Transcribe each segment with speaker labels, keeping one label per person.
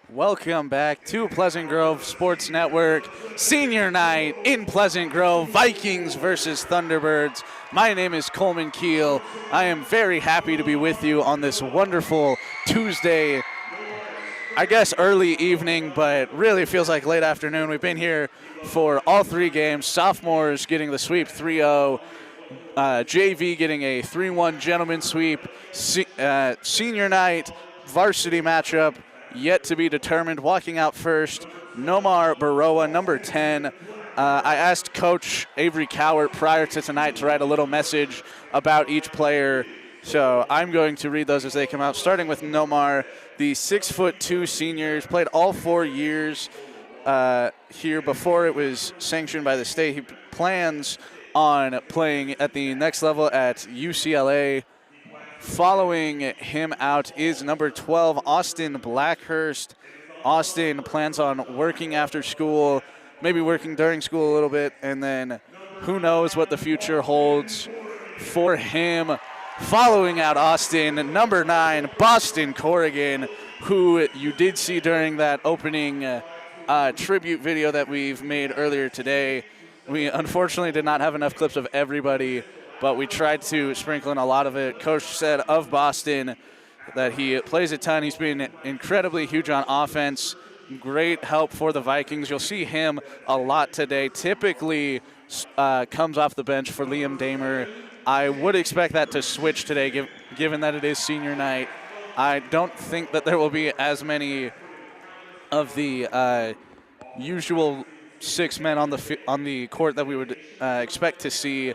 Speaker 1: Welcome back to Pleasant Grove Sports Network. Senior night in Pleasant Grove, Vikings versus Thunderbirds. My name is Coleman Keel. I am very happy to be with you on this wonderful Tuesday, I guess early evening, but really feels like late afternoon. We've been here for all three games. Sophomores getting the sweep 3-0. JV getting a 3-1 gentleman sweep. Senior night varsity matchup yet to be determined. Walking out first, Nomar Baroa, number 10. I asked Coach Avery Cowart prior to tonight to write a little message about each player, so I'm going to read those as they come out, starting with Nomar, the 6'2" senior. He's played all 4 years here before it was sanctioned by the state. He plans on playing at the next level at UCLA. Following him out is number 12, Austin Blackhurst. Austin plans on working after school, maybe working during school a little bit, and then who knows what the future holds for him. Following out Austin, number 9, Boston Corrigan, who you did see during that opening tribute video that we've made earlier today. We unfortunately did not have enough clips of everybody, but we tried to sprinkle in a lot of it. Coach said of Boston that he plays a ton. He's been incredibly huge on offense. Great help for the Vikings. You'll see him a lot today. Typically comes off the bench for Liam Damer. I would expect that to switch today, given that it is senior night. I don't think that there will be as many of the usual 6 men on the court that we would expect to see.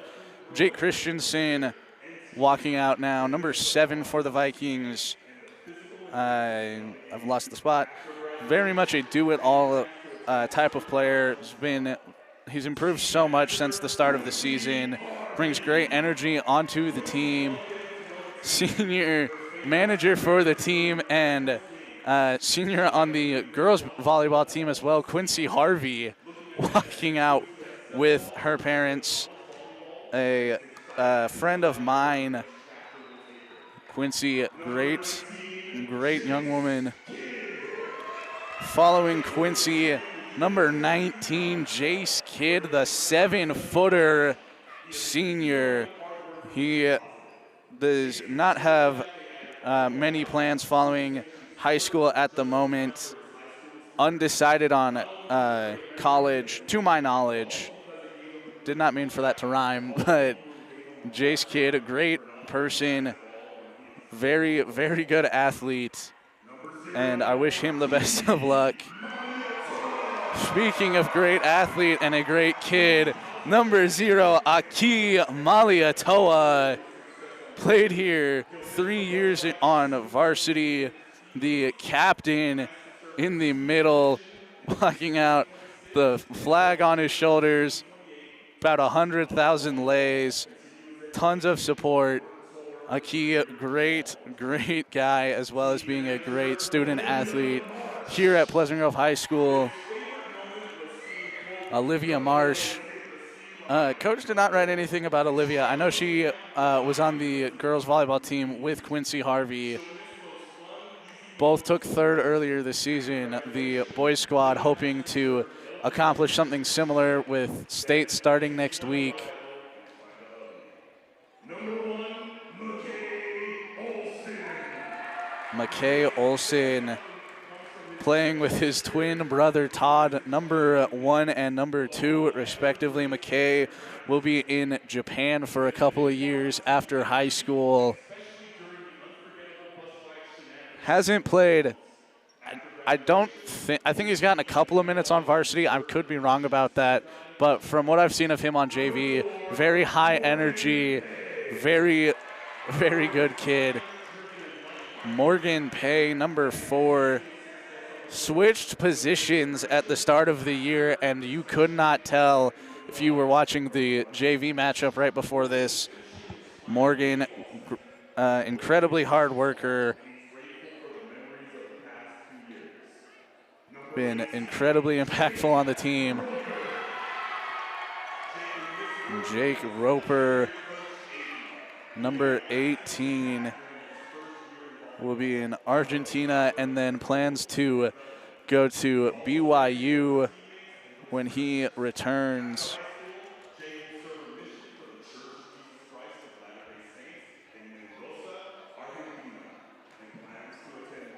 Speaker 1: Jake Christensen walking out now, number 7 for the Vikings. I've lost the spot. Very much a do-it-all type of player. He's improved so much since the start of the season. Brings great energy onto the team. Senior manager for the team and senior on the girls volleyball team as well, Quincy Harvey, walking out with her parents. A friend of mine, Quincy, great young woman. Following Quincy, number 19, Jace Kidd, the 7-footer senior. He does not have many plans following high school at the moment. Undecided on college, to my knowledge. Did not mean for that to rhyme, but Jace Kidd, a great person, very, very good athlete, and I wish him the best of luck. Speaking of great athlete and a great kid, number 0, Aki Maliatoa, played here 3 years on varsity, the captain in the middle, walking out, the flag on his shoulders. About 100,000 lays, tons of support. Aki, great guy, as well as being a great student athlete here at Pleasant Grove High School. Olivia Marsh. Coach did not write anything about Olivia. I know she was on the girls volleyball team with Quincy Harvey. Both took 3rd earlier this season. The boys squad hoping to accomplish something similar with state starting next week. McKay Olsen playing with his twin brother Todd, number 1 and number 2 respectively. McKay will be in Japan for a couple of years after high school. Hasn't played. I think he's gotten a couple of minutes on varsity. I could be wrong about that. But from what I've seen of him on JV, very high energy, very, very good kid. Morgan Pay, number 4, switched positions at the start of the year, and you could not tell if you were watching the JV matchup right before this. Morgan, incredibly hard worker. Been incredibly impactful on the team. Jake Roper, number 18, will be in Argentina and then plans to go to BYU when he returns.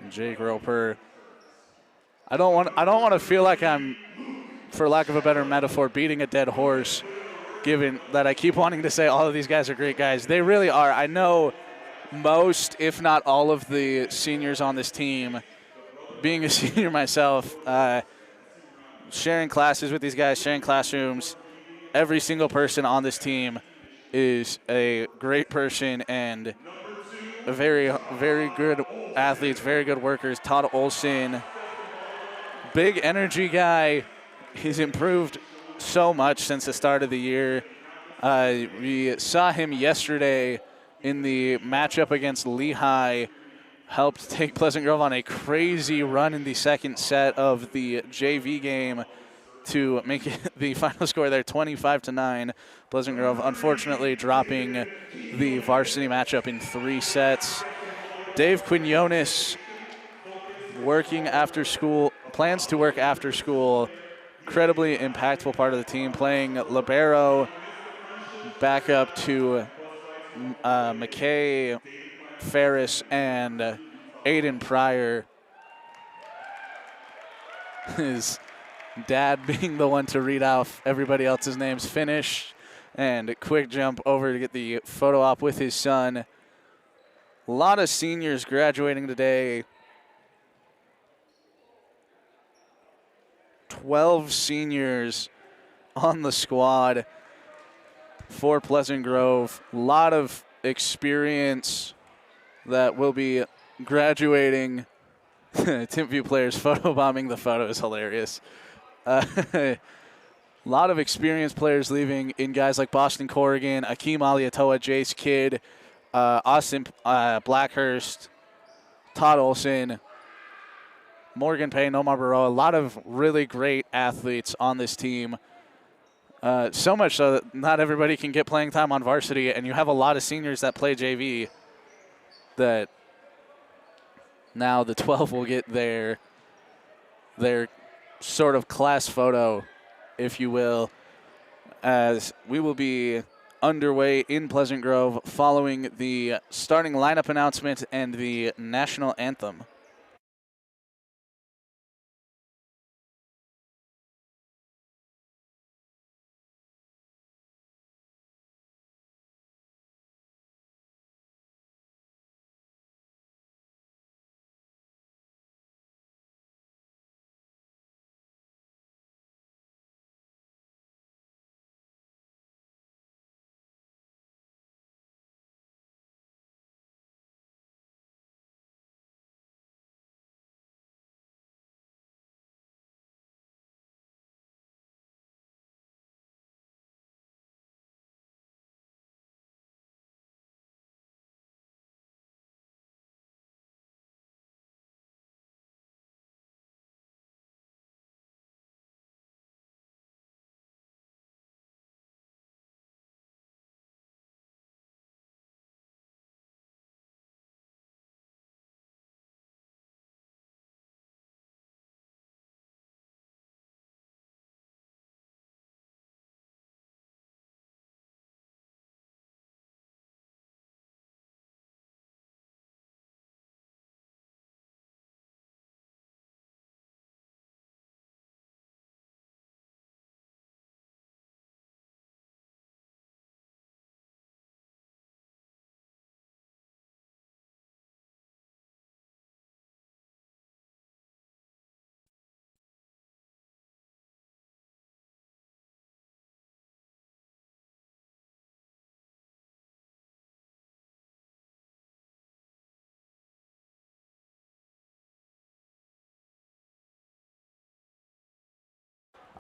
Speaker 1: Jake Roper. I don't want to feel like I'm, for lack of a better metaphor, beating a dead horse, given that I keep wanting to say all of these guys are great guys. They really are. I know most, if not all, of the seniors on this team. Being a senior myself, sharing classes with these guys, sharing classrooms, every single person on this team is a great person and a very, very good athletes, very good workers. Todd Olson, big energy guy. He's improved so much since the start of the year. We saw him yesterday in the matchup against Lehigh, helped take Pleasant Grove on a crazy run in the second set of the JV game to make it the final score there, 25-9. Pleasant Grove unfortunately dropping the varsity matchup in 3 sets. Dave Quinones working after school, plans to work after school. Incredibly impactful part of the team, playing libero, back up to McKay, Ferris, and Aiden Pryor. His dad being the one to read off everybody else's names. Finish and a quick jump over to get the photo op with his son. A lot of seniors graduating today. 12 seniors on the squad for Pleasant Grove. A lot of experience that will be graduating. Timpview players photobombing the photo is hilarious. A lot of experienced players leaving in guys like Boston Corrigan, Akeem Aliatoa, Jace Kidd, Austin Blackhurst, Todd Olson, Morgan Payne, Omar Barroa. A lot of really great athletes on this team. So much so that not everybody can get playing time on varsity, and you have a lot of seniors that play JV that now the 12 will get their sort of class photo, if you will, as we will be underway in Pleasant Grove following the starting lineup announcement and the national anthem.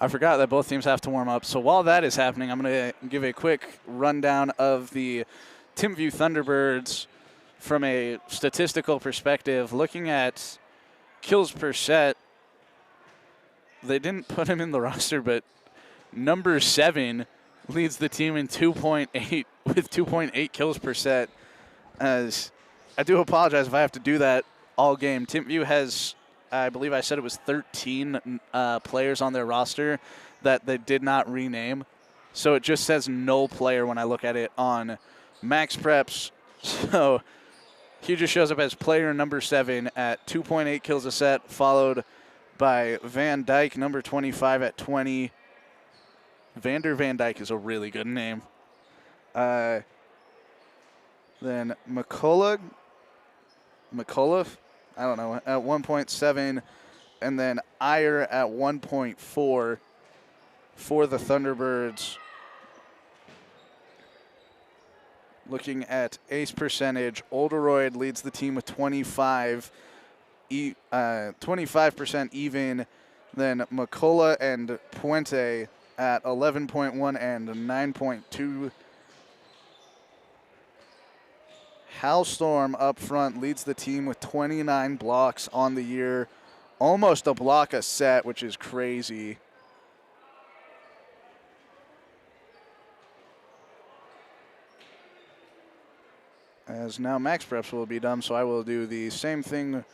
Speaker 1: I forgot that both teams have to warm up. So while that is happening, I'm going to give a quick rundown of the Timpview Thunderbirds from a statistical perspective. Looking at kills per set, they didn't put him in the roster, but number 7 leads the team in 2.8 with 2.8 kills per set. As I do apologize if I have to do that all game. Timpview has I believe I said it was 13 players on their roster that they did not rename. So it just says no player when I look at it on Max Preps. So he just shows up as player number 7 at 2.8 kills a set, followed by Van Dyke, number 25 at 20. Vander Van Dyke is a really good name. Then McCullough, I don't know, at 1.7, and then Iyer at 1.4 for the Thunderbirds. Looking at ace percentage, Oldroyd leads the team with 25% even. Then McCullough and Puente at 11.1 and 9.2. Halstorm up front leads the team with 29 blocks on the year. Almost a block a set, which is crazy. As now Max Preps will be done, so I will do the same thing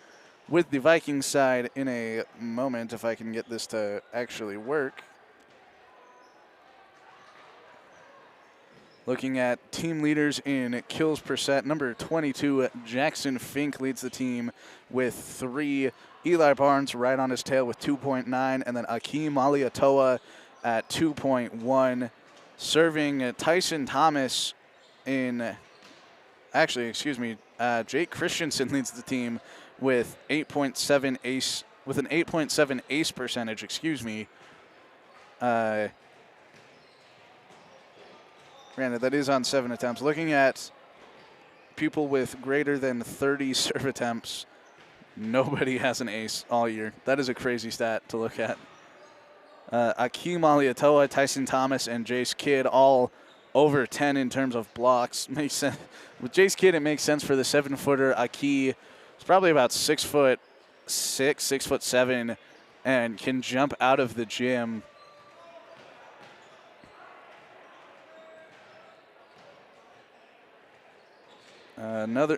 Speaker 1: with the Vikings side in a moment if I can get this to actually work. Looking at team leaders in kills per set, number 22, Jackson Fink leads the team with 3. Eli Barnes right on his tail with 2.9, and then Akeem Aliatoa at 2.1. Serving Tyson Thomas in, actually, excuse me, Jake Christensen leads the team with 8.7 ace, with an 8.7 ace percentage, excuse me. Granted, that is on 7 attempts. Looking at people with greater than 30 serve attempts, nobody has an ace all year. That is a crazy stat to look at. Akeem Aliatoa, Tyson Thomas, and Jace Kidd all over 10 in terms of blocks. Makes sense. With Jace Kidd, it makes sense for the 7-footer. Akeem is probably about 6'6", 6'7", and can jump out of the gym. Other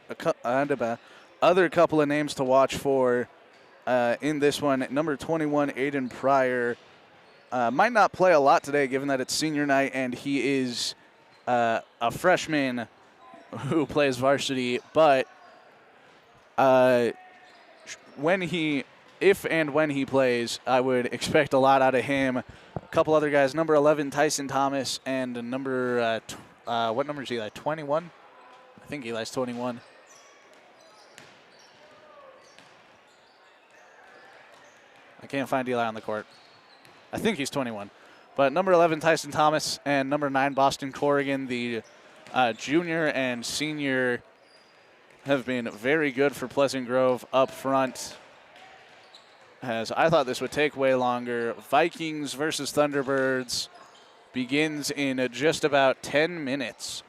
Speaker 1: couple of names to watch for in this one. Number 21, Aiden Pryor, might not play a lot today given that it's senior night and he is a freshman who plays varsity, but if and when he plays, I would expect a lot out of him. A couple other guys, number 11, Tyson Thomas, and number, what number is Eli, 21? I think Eli's 21. I can't find Eli on the court. I think he's 21. But number 11, Tyson Thomas, and number 9, Boston Corrigan, the junior and senior, have been very good for Pleasant Grove up front. As I thought this would take way longer. Vikings versus Thunderbirds begins in just about 10 minutes.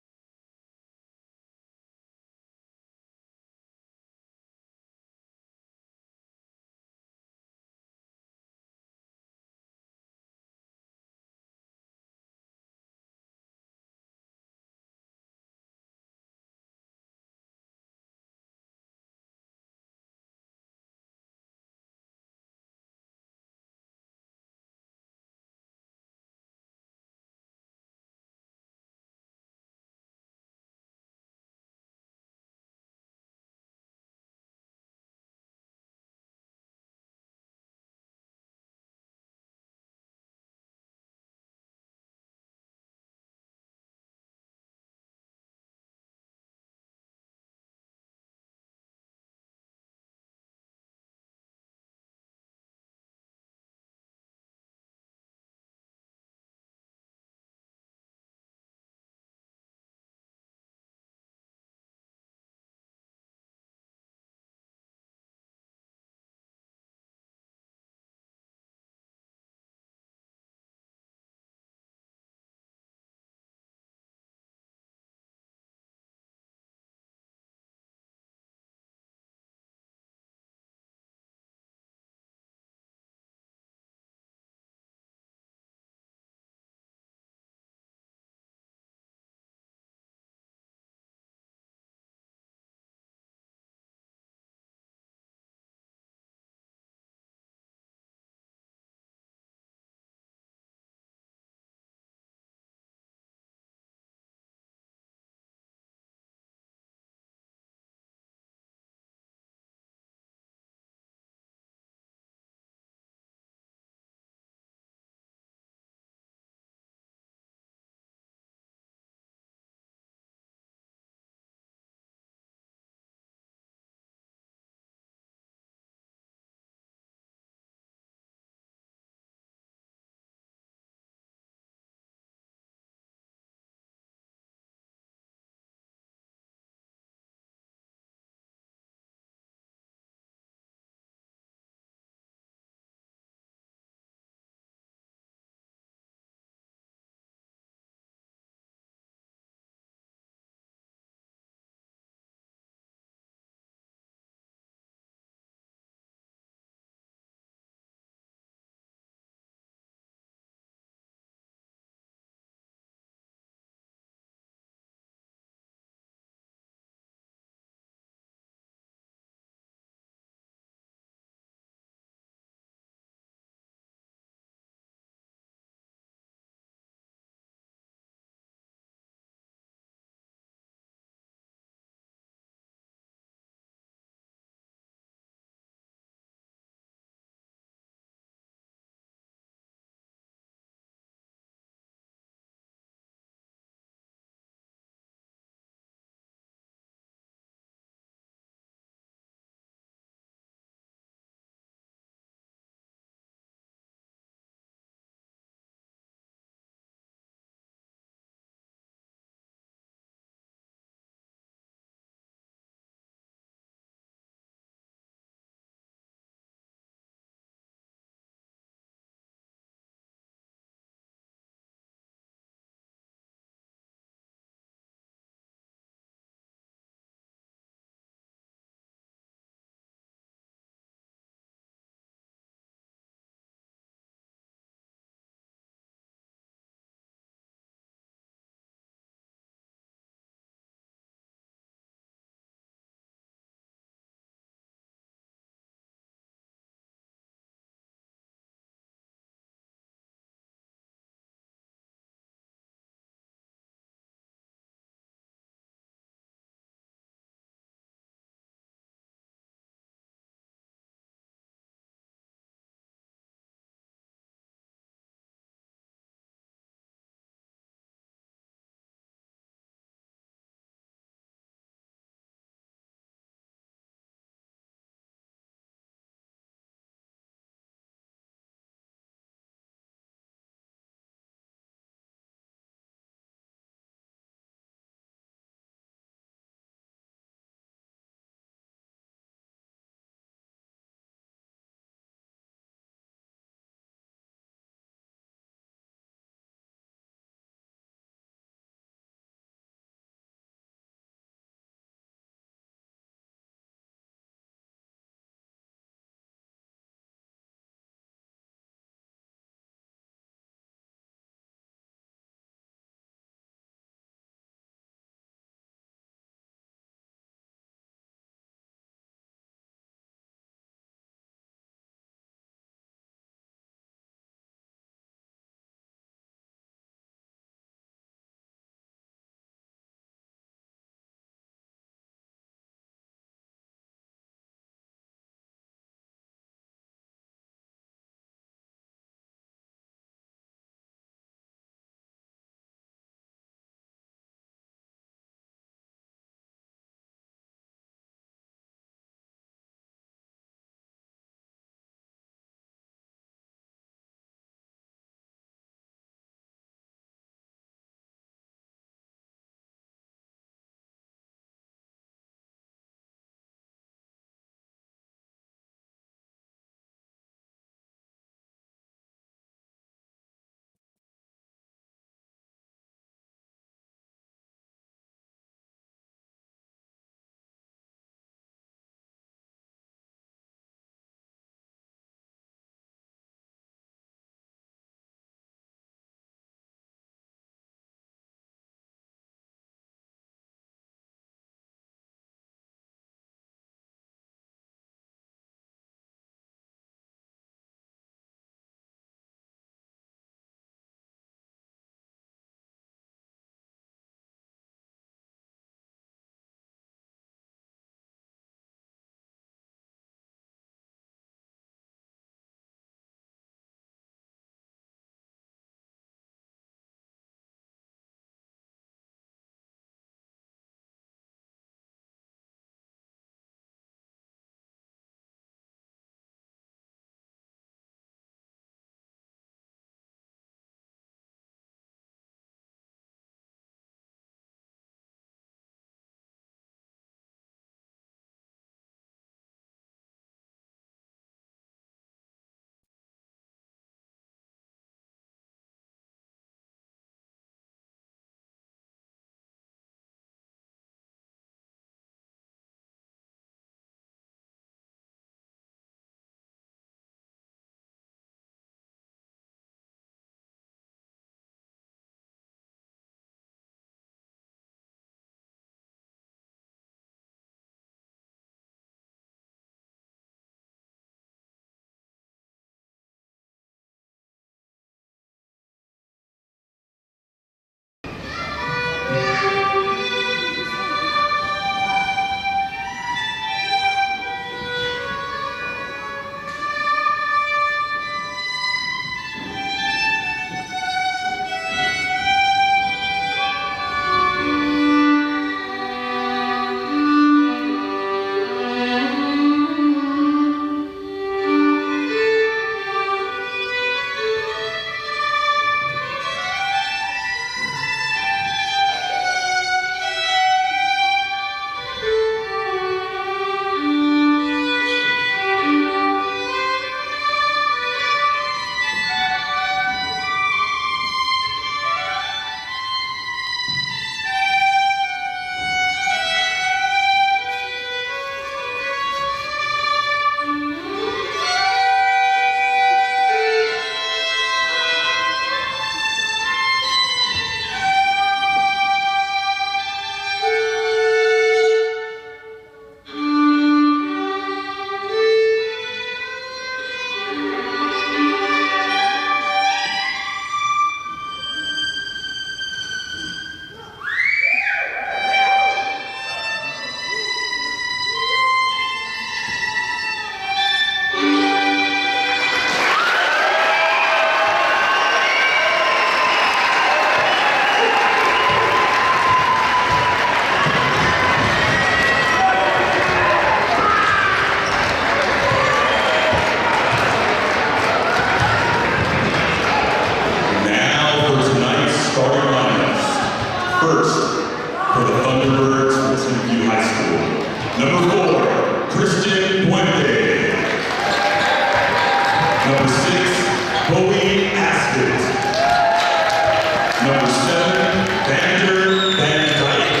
Speaker 2: Number 7, Vander Van Dyke.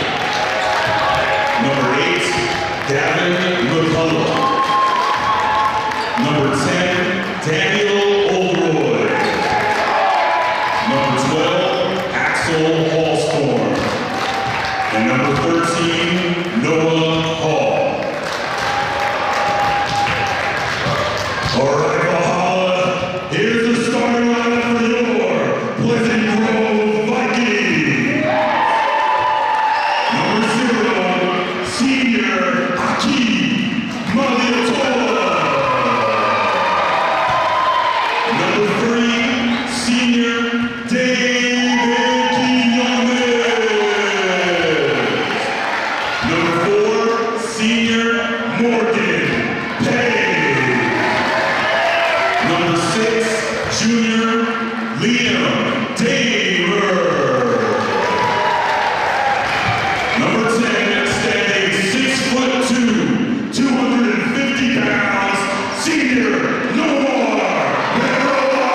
Speaker 2: Number 8, Gavin McCullough. Number 10, Daniel Oldroyd. Number 12, Axel Hallstorm. And number 13, Noah Hall. All right, Valhalla, here's the starting lineup for your Pleasant Grove Vikings. Number 0, Senior Aki Maliatola. Number 3, Senior David Quinones. Number 4, Senior Morgan Pay. Number 6, Junior Liam Damer. Number 10, standing 6'2", 250 pounds, Senior Noah Meroa.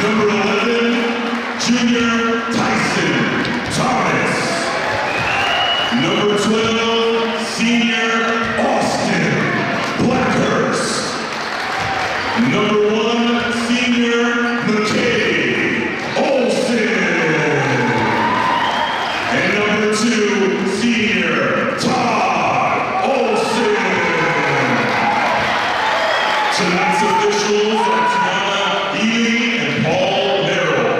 Speaker 2: Number 11, Junior Tyson Thomas. Number 12, Senior Austin Blackhurst. Number 1, Senior McKay Olsen. And number 2, Senior Todd Olsen. Tonight's officials are Tiana Ely and Paul Merrill.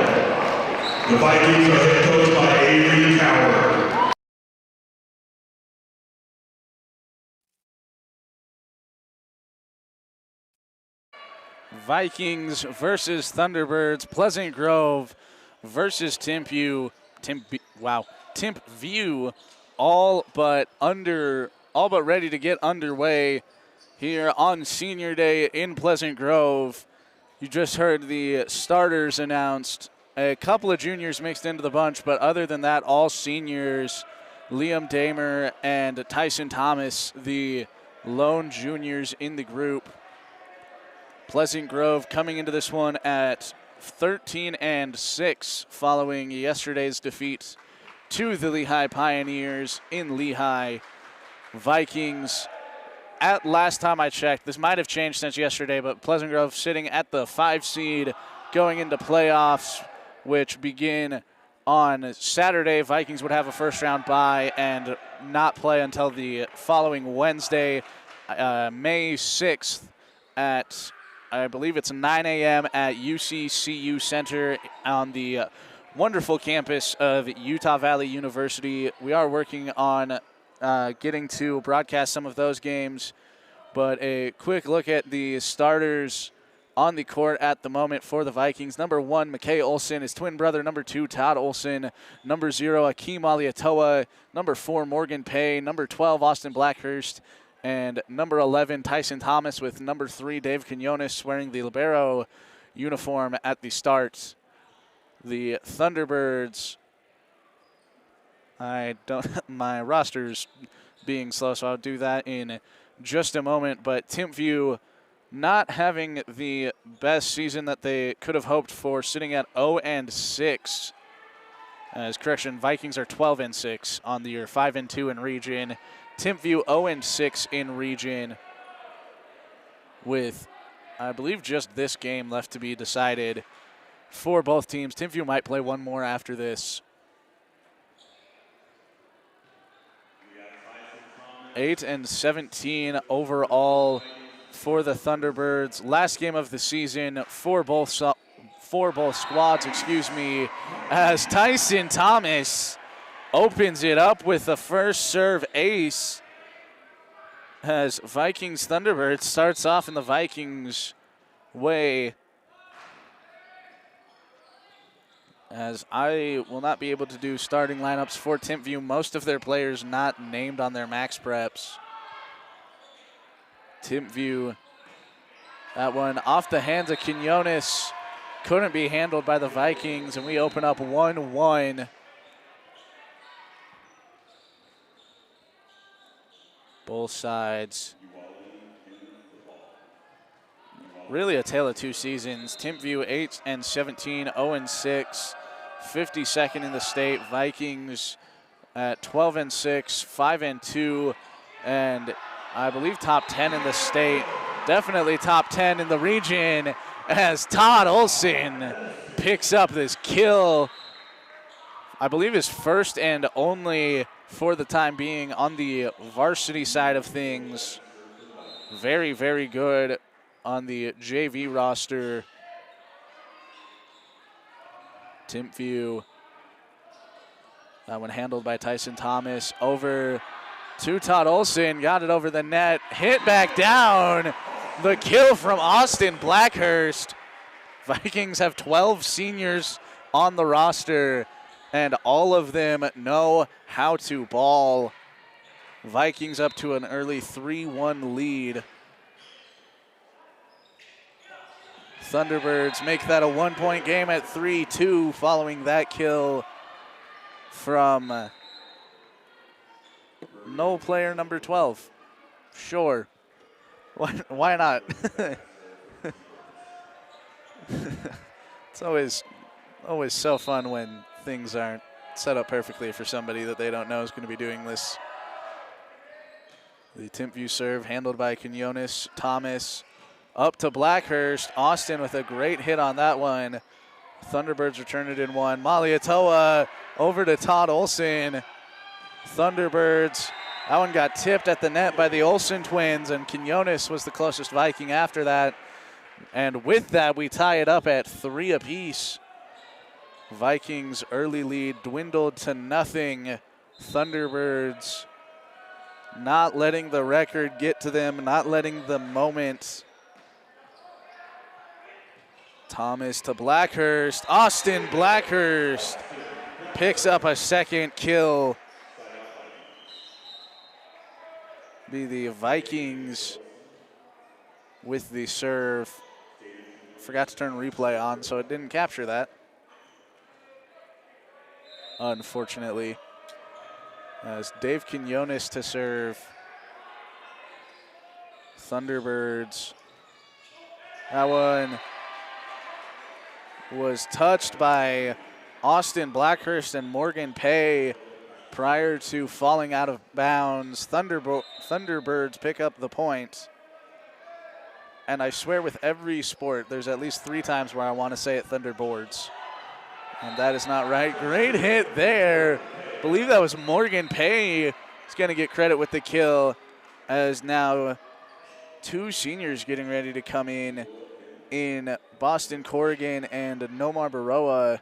Speaker 2: The Vikings are head coached by Avery Coward.
Speaker 1: Vikings versus Thunderbirds, Pleasant Grove versus Timpview. Timpview, all but ready to get underway here on Senior Day in Pleasant Grove. You just heard the starters announced. A couple of juniors mixed into the bunch, but other than that, all seniors. Liam Damer and Tyson Thomas, the lone juniors in the group. Pleasant Grove coming into this one at 13-6 following yesterday's defeat to the Lehigh Pioneers in Lehigh. Vikings, at last time I checked, this might have changed since yesterday, but Pleasant Grove sitting at the 5 seed going into playoffs, which begin on Saturday. Vikings would have a first-round bye and not play until the following Wednesday, May 6th at, I believe it's 9 a.m. at UCCU Center on the wonderful campus of Utah Valley University. We are working on getting to broadcast some of those games, but a quick look at the starters on the court at the moment for the Vikings. Number 1, McKay Olsen, his twin brother. Number 2, Todd Olsen. Number 0, Akeem Aliatoa. Number 4, Morgan Pay. Number 12, Austin Blackhurst. And number 11, Tyson Thomas, with number 3, Dave Quinones, wearing the libero uniform at the start. The Thunderbirds, my roster's being slow, so I'll do that in just a moment. But Timpview not having the best season that they could have hoped for, sitting at 0-6. As correction, Vikings are 12-6 on the year, 5-2 in region. Timpview 0-6 in region, with, I believe, just this game left to be decided for both teams. Timpview might play one more after this. 8-17 overall for the Thunderbirds. Last game of the season for both squads, as Tyson Thomas opens it up with the first serve ace, as Vikings Thunderbirds starts off in the Vikings way. As I will not be able to do starting lineups for Timpview, most of their players not named on their max preps. Timpview, that one off the hands of Quinones, couldn't be handled by the Vikings, and we open up 1-1. Both sides really a tale of two seasons. Timpview 8-17, 0-6, 52nd in the state. Vikings at 12-6, 5-2, and I believe top 10 in the state. Definitely top 10 in the region as Todd Olson picks up this kill. I believe his first and only for the time being on the varsity side of things. Very, very good on the JV roster. Timpview. That one handled by Tyson Thomas. Over to Todd Olson. Got it over the net. Hit back down. The kill from Austin Blackhurst. Vikings have 12 seniors on the roster, and all of them know how to ball. Vikings up to an early 3-1 lead. Thunderbirds make that a 1-point game at 3-2 following that kill from no player number 12. Sure. Why not? It's always so fun when things aren't set up perfectly for somebody that they don't know is going to be doing this. The Timpview serve handled by Quinones. Thomas up to Blackhurst. Austin with a great hit on that one. Thunderbirds return it in one. Maliatoa over to Todd Olson. Thunderbirds, that one got tipped at the net by the Olson twins, and Quinones was the closest Viking after that. And with that, we tie it up at 3 apiece. Vikings' early lead dwindled to nothing. Thunderbirds not letting the record get to them, not letting the moment. Thomas to Blackhurst. Austin Blackhurst picks up a second kill. Be the Vikings with the serve. Forgot to turn replay on, so it didn't capture that, unfortunately. As Dave Quinones to serve. Thunderbirds. That one was touched by Austin Blackhurst and Morgan Pay prior to falling out of bounds. Thunderbirds pick up the point. And I swear with every sport, there's at least 3 times where I want to say it Thunderboards. And that is not right. Great hit there. I believe that was Morgan Pay. He's going to get credit with the kill, as now 2 seniors getting ready to come in Boston Corrigan and Nomar Baroa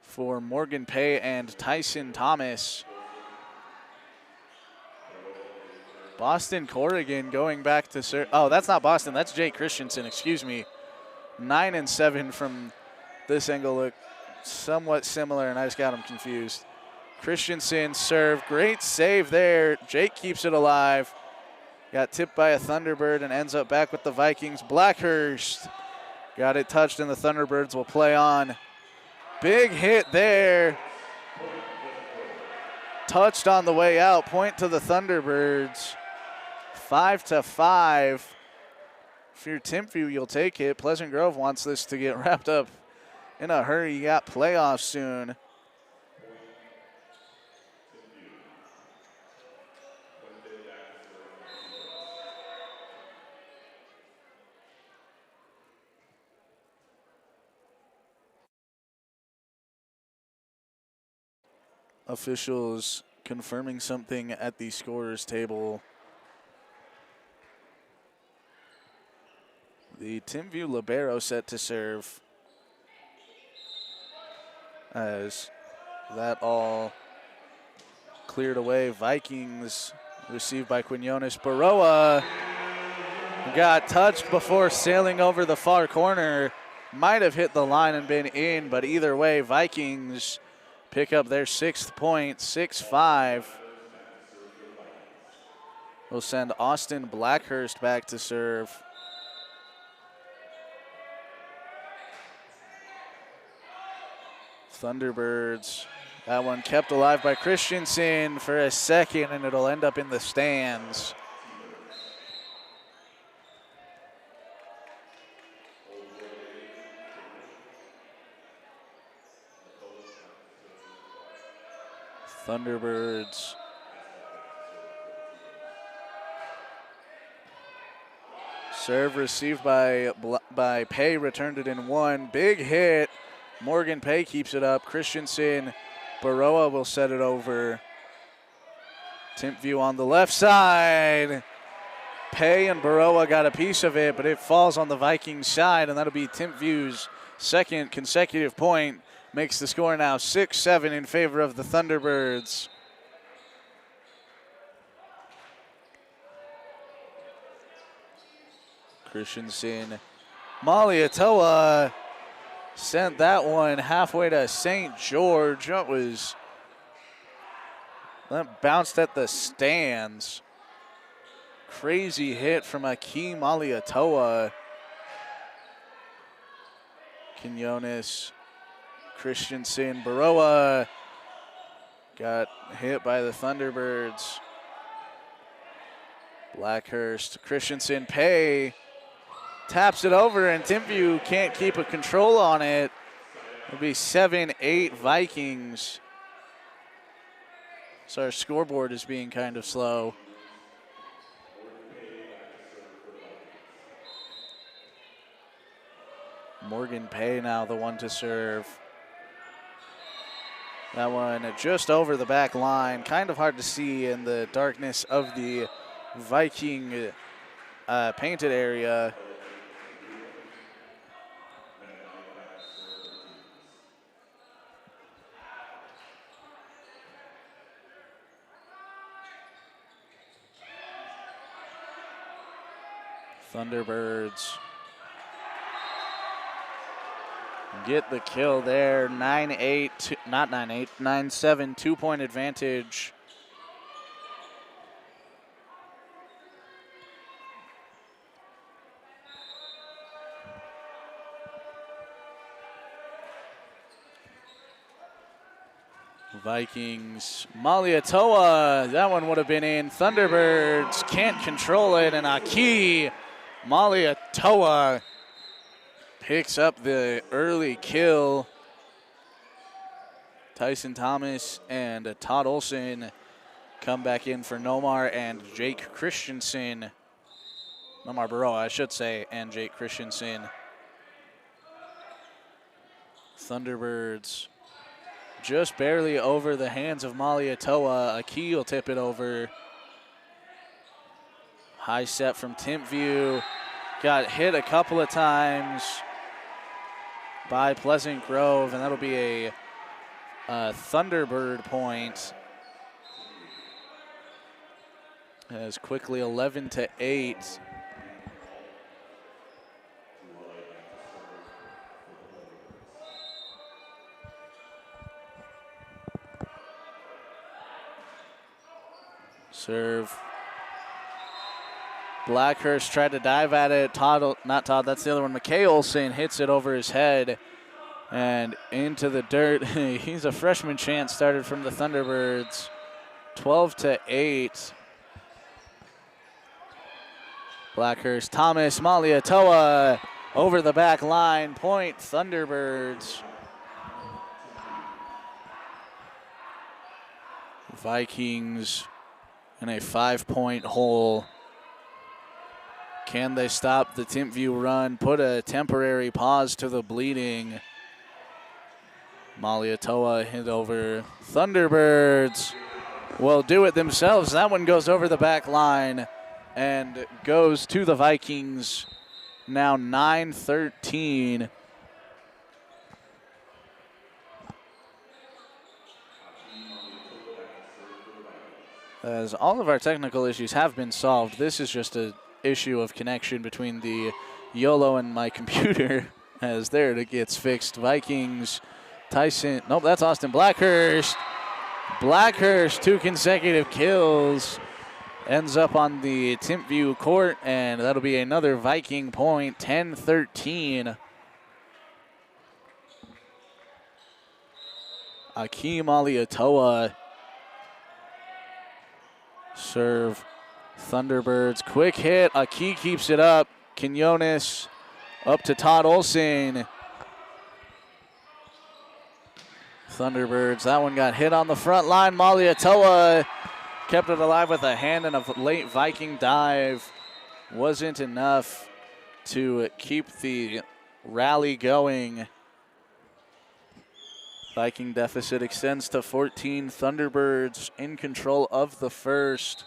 Speaker 1: for Morgan Pay and Tyson Thomas. Boston Corrigan going back to serve. Oh, that's not Boston. That's Jake Christensen. Excuse me. 9-7 from this angle look somewhat similar, and I just got them confused. Christensen serve. Great save there. Jake keeps it alive. Got tipped by a Thunderbird and ends up back with the Vikings. Blackhurst got it touched, and the Thunderbirds will play on. Big hit there. Touched on the way out. Point to the Thunderbirds. 5-5. If you're Timpview, you'll take it. Pleasant Grove wants this to get wrapped up in a hurry. You got playoffs soon. Officials confirming something at the scorer's table. The Timpview libero set to serve, as that all cleared away. Vikings received by Quinones. Baroa got touched before sailing over the far corner. Might have hit the line and been in, but either way, Vikings pick up their 6th point, 6-5. We'll send Austin Blackhurst back to serve. Thunderbirds, that one kept alive by Christensen for a second, and it'll end up in the stands. Thunderbirds. Serve received by Pay, returned it in one. Big hit. Morgan Pay keeps it up. Christensen, Baroa will set it over. Timpview on the left side. Pay and Baroa got a piece of it, but it falls on the Vikings side, and that'll be Timpview's second consecutive point. Makes the score now 6-7 in favor of the Thunderbirds. Christensen. Malietoa sent that one halfway to St. George. That bounced at the stands. Crazy hit from Aki Malietoa. Quinones, Christensen, Baroa got hit by the Thunderbirds. Blackhurst, Christensen, Pay taps it over, and Timpview can't keep a control on it. It'll be 7-8 Vikings. So our scoreboard is being kind of slow. Morgan Pay now the one to serve. That one just over the back line. Kind of hard to see in the darkness of the Viking painted area. Thunderbirds get the kill there. 9-8, not 9-8, 9-7, 2-point advantage. Vikings, Malietoa, that one would have been in. Thunderbirds can't control it, and Aki Malietoa picks up the early kill. Tyson Thomas and Todd Olson come back in for Nomar and Jake Christensen. Nomar Baroa, I should say, and Jake Christensen. Thunderbirds just barely over the hands of Malietoa. Aki will tip it over. High set from Timpview. Got hit a couple of times by Pleasant Grove, and that'll be a Thunderbird point. As quickly 11-8. Serve. Blackhurst tried to dive at it. Not Todd, that's the other one. McKay Olsen hits it over his head and into the dirt. He's a freshman chance, started from the Thunderbirds. 12-8. Blackhurst, Thomas, Malietoa over the back line. Point Thunderbirds. Vikings in a 5-point hole. Can they stop the Timpview run? Put a temporary pause to the bleeding. Malietoa hit over. Thunderbirds will do it themselves. That one goes over the back line and goes to the Vikings. Now 9-13. As all of our technical issues have been solved, this is just an issue of connection between the YOLO and my computer. As there it gets fixed. Vikings, Tyson, nope, that's Austin Blackhurst. Blackhurst, 2 consecutive kills. Ends up on the Timpview court, and that'll be another Viking point, 10-13. Akeem Malietoa. Serve. Thunderbirds. Quick hit. Aki keeps it up. Quinones up to Todd Olsen. Thunderbirds. That one got hit on the front line. Malietoa kept it alive with a hand, and a late Viking dive wasn't enough to keep the rally going. Viking deficit extends to 14. Thunderbirds in control of the first.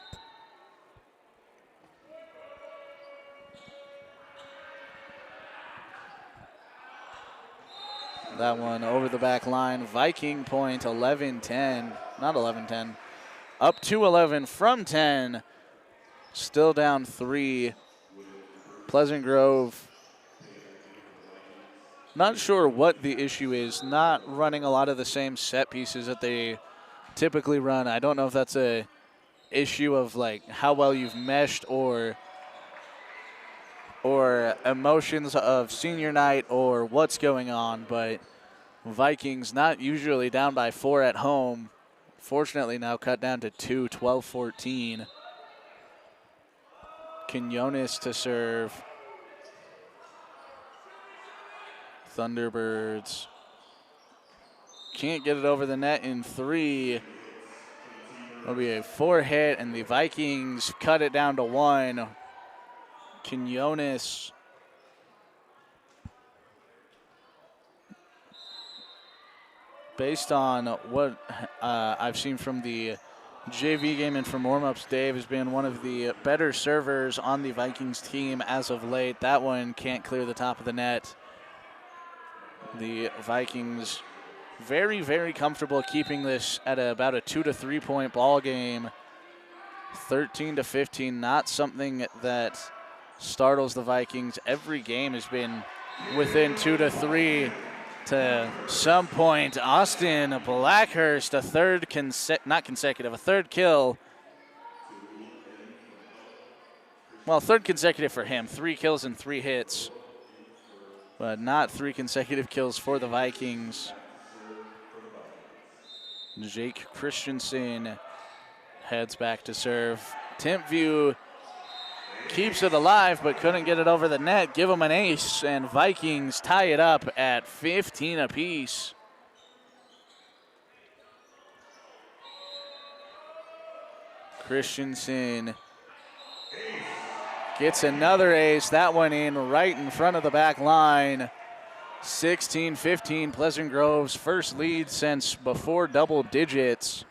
Speaker 1: That one over the back line. Viking point 11-10. Not 11-10. Up to 11 from 10. Still down 3. Pleasant Grove. Not sure what the issue is. Not running a lot of the same set pieces that they typically run. I don't know if that's a issue of like how well you've meshed or emotions of senior night or what's going on, but Vikings not usually down by 4 at home. Fortunately now cut down to 2, 12-14. Quinones to serve. Thunderbirds can't get it over the net in 3. It'll be a 4 hit, and the Vikings cut it down to 1. Quinones based on what I've seen from the JV game and from warm-ups, Dave has been one of the better servers on the Vikings team as of late. That one can't clear the top of the net. The Vikings very, very comfortable keeping this at about a 2 to 3 point ball game. 13-15, not something that startles the Vikings. Every game has been within 2 to 3 to some point. Austin Blackhurst, a third a third kill. Well, third consecutive for him. 3 kills and 3 hits, but not 3 consecutive kills for the Vikings. Jake Christensen heads back to serve. Timpview keeps it alive, but couldn't get it over the net. Give them an ace, and Vikings tie it up at 15 apiece. Christensen gets another ace. That one in right in front of the back line. 16-15, Pleasant Grove's first lead since before double digits.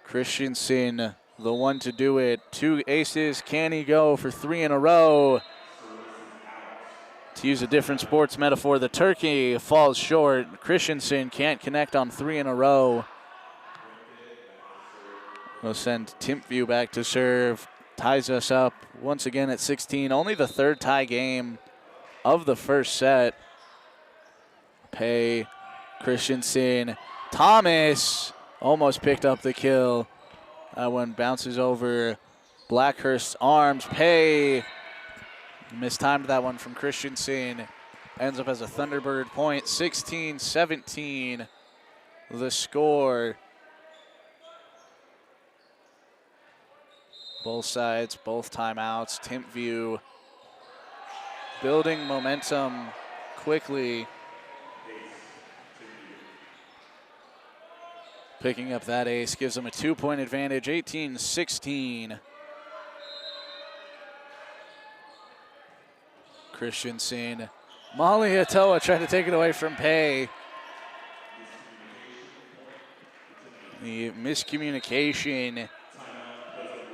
Speaker 1: Christensen, the one to do it. 2 aces. Can he go for 3 in a row? To use a different sports metaphor, the turkey falls short. Christensen can't connect on 3 in a row. We'll send Timpview back to serve. Ties us up once again at 16. Only the 3rd tie game of the first set. Pay, Christensen, Thomas almost picked up the kill. That one bounces over Blackhurst's arms. Pay mistimed that one from Christensen. Ends up as a Thunderbird point. 16-17 the score. Both sides, both timeouts. Timpview building momentum quickly. Picking up that ace gives them a 2-point advantage, 18-16. Christensen. Malietoa trying to take it away from Pay. The miscommunication,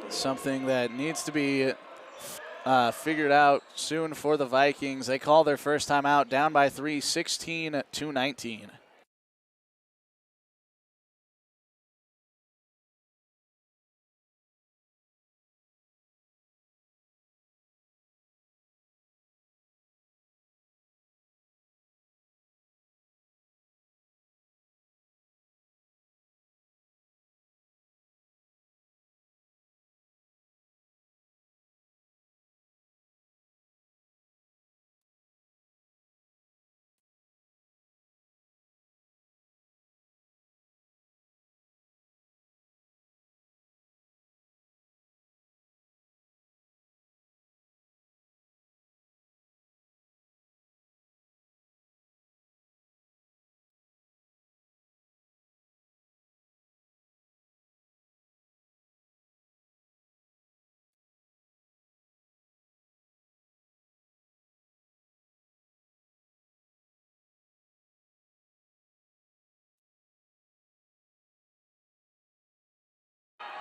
Speaker 1: something that needs to be figured out soon for the Vikings. They call their first time out, down by 3, 16-19.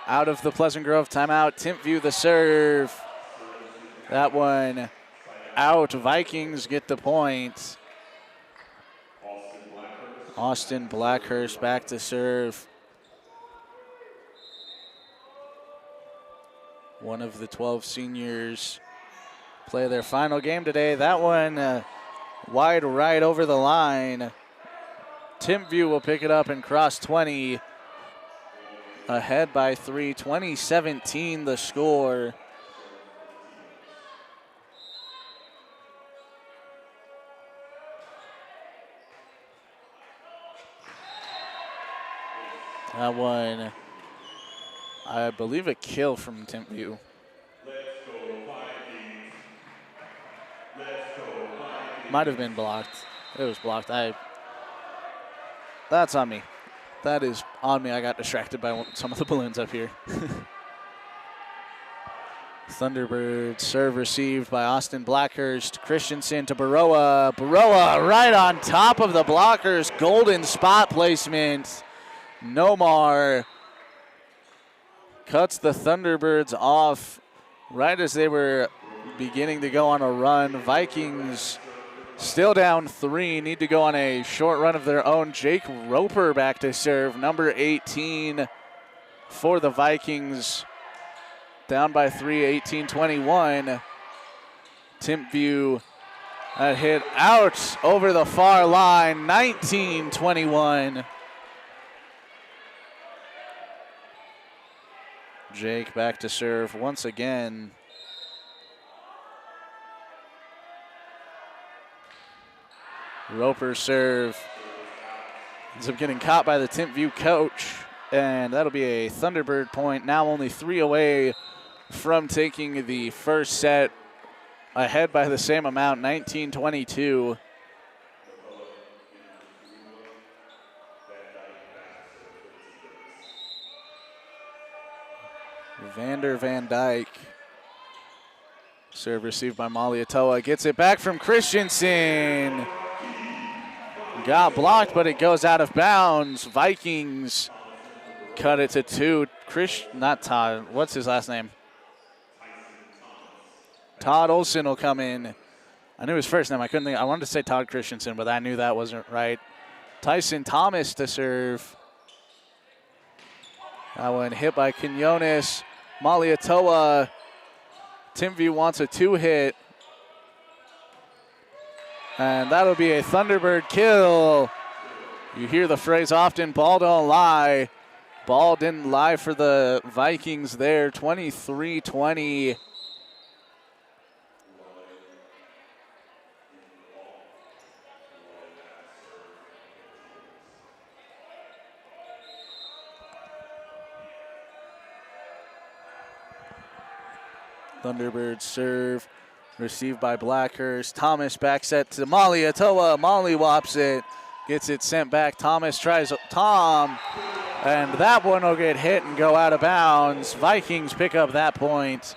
Speaker 1: out of the Pleasant Grove timeout. Timpview the serve. That one out. Vikings get the point. Austin Blackhurst back to serve. One of the 12 seniors play their final game today. That one wide right over the line. Timpview will pick it up and cross 20. Ahead by 3, 20-17 the score. That one, I believe a kill from Timpview. Might have been blocked. It was blocked. That's on me. That is on me. I got distracted by some of the balloons up here. Thunderbird serve received by Austin Blackhurst. Christensen to Baroa. Baroa right on top of the blockers. Golden spot placement. Nomar cuts the Thunderbirds off right as they were beginning to go on a run. Vikings still down 3, need to go on a short run of their own. Jake Roper back to serve, number 18 for the Vikings. Down by 3, 18-21. Timpview, that hit out over the far line, 19-21. Jake back to serve once again. Roper serve ends up getting caught by the Timpview coach, and that'll be a Thunderbird point. Now only 3 away from taking the first set, ahead by the same amount, 19-22. Vander Van Dyke. Serve received by Maliatoa. Gets it back from Christensen. Got blocked, but it goes out of bounds. Vikings cut it to 2. Not Todd. What's his last name? Todd Olson will come in. I knew his first name. I couldn't think. I wanted to say Todd Christensen, but I knew that wasn't right. Tyson Thomas to serve. That one hit by Quinones. Maliatoa. Timpview wants a 2-hit. And that'll be a Thunderbird kill. You hear the phrase often, ball don't lie. Ball didn't lie for the Vikings there, 23-20. Thunderbird serve, received by Blackhurst. Thomas back set to Maliatoa. Molly whops it, gets it sent back. Thomas tries Tom, and that one will get hit and go out of bounds. Vikings pick up that point.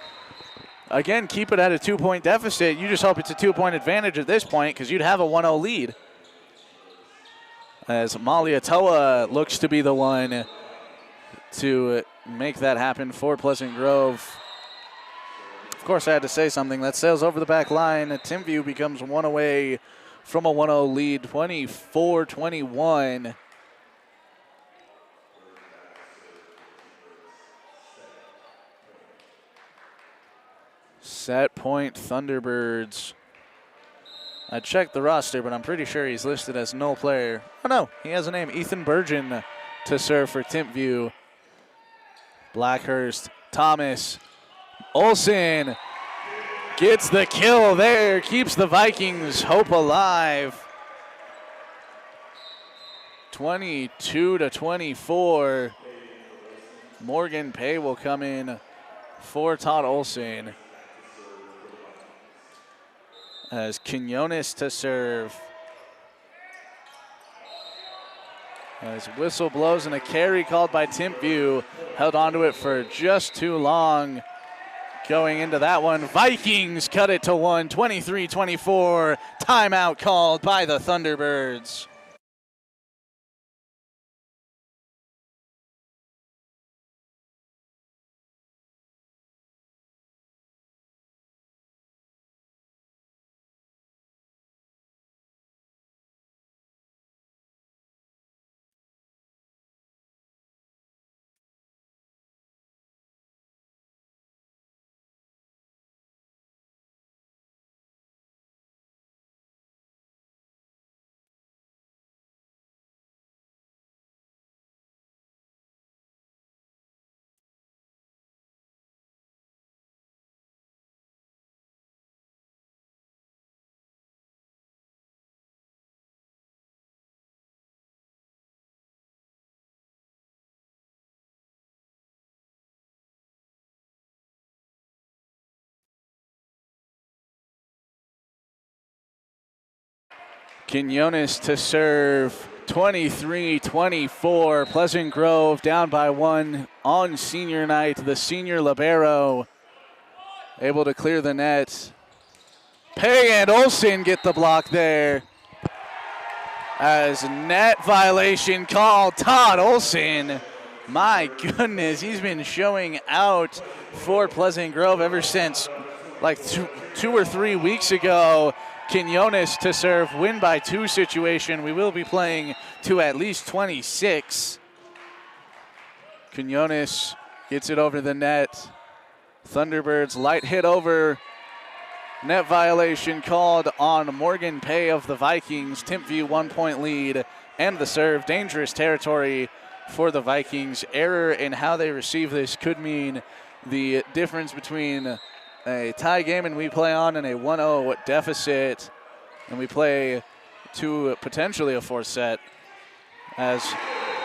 Speaker 1: Again, keep it at a 2-point deficit. You just hope it's a 2-point advantage at this point because you'd have a 1-0 lead. As Maliatoa looks to be the one to make that happen for Pleasant Grove. Of course, I had to say something. That sails over the back line. Timpview becomes 1 away from a 1-0 lead, 24-21. Set point Thunderbirds. I checked the roster, but I'm pretty sure he's listed as no player. Oh, no, he has a name, Ethan Burgeon, to serve for Timpview. Blackhurst, Thomas, Olson gets the kill there, keeps the Vikings' hope alive. 22-24. Morgan Pay will come in for Todd Olson. As Quinones to serve. As whistle blows and a carry called by Timpview. Held onto it for just too long. Going into that one, Vikings cut it to 1, 23-24. Timeout called by the Thunderbirds. Quinones to serve, 23-24. Pleasant Grove down by 1 on senior night. The senior libero able to clear the net. Pay and Olsen get the block there. As net violation called, Todd Olsen. My goodness, he's been showing out for Pleasant Grove ever since like two or 3 weeks ago. Quinones to serve, win by 2 situation. We will be playing to at least 26. Quinones gets it over the net. Thunderbirds light hit over. Net violation called on Morgan Pay of the Vikings. Timpview 1-point lead and the serve. Dangerous territory for the Vikings. Error in how they receive this could mean the difference between a tie game and we play on and a 1-0 deficit, and we play to potentially a 4th set, as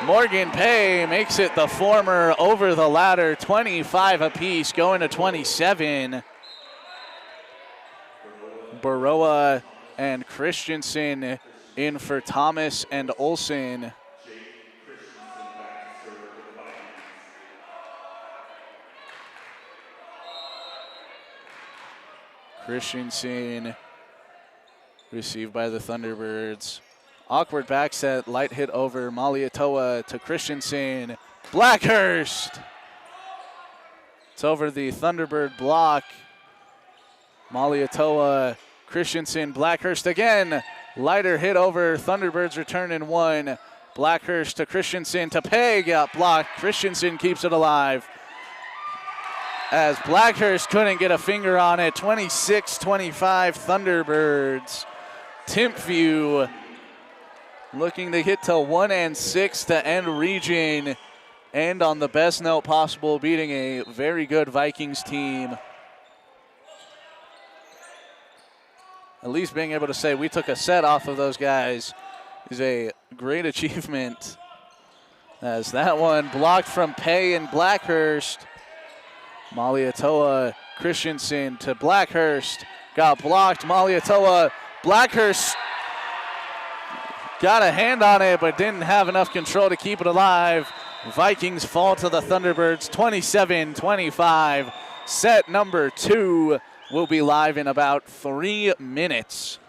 Speaker 1: Morgan Pay makes it the former over the ladder. 25 apiece going to 27. Baroa and Christensen in for Thomas and Olsen. Christensen received by the Thunderbirds. Awkward back set, light hit over Malietoa to Christensen. Blackhurst. It's over the Thunderbird block. Malietoa, Christensen, Blackhurst again. Lighter hit over, Thunderbirds return in 1. Blackhurst to Christensen to Pay, got blocked. Christensen keeps it alive, as Blackhurst couldn't get a finger on it. 26-25 Thunderbirds. Timpview looking to get to 1-6 to end region, and on the best note possible, beating a very good Vikings team. At least being able to say we took a set off of those guys is a great achievement, as that one blocked from Pay and Blackhurst. Malietoa, Christensen to Blackhurst, got blocked. Malietoa, Blackhurst got a hand on it but didn't have enough control to keep it alive. Vikings fall to the Thunderbirds 27-25. Set number 2 will be live in about 3 minutes.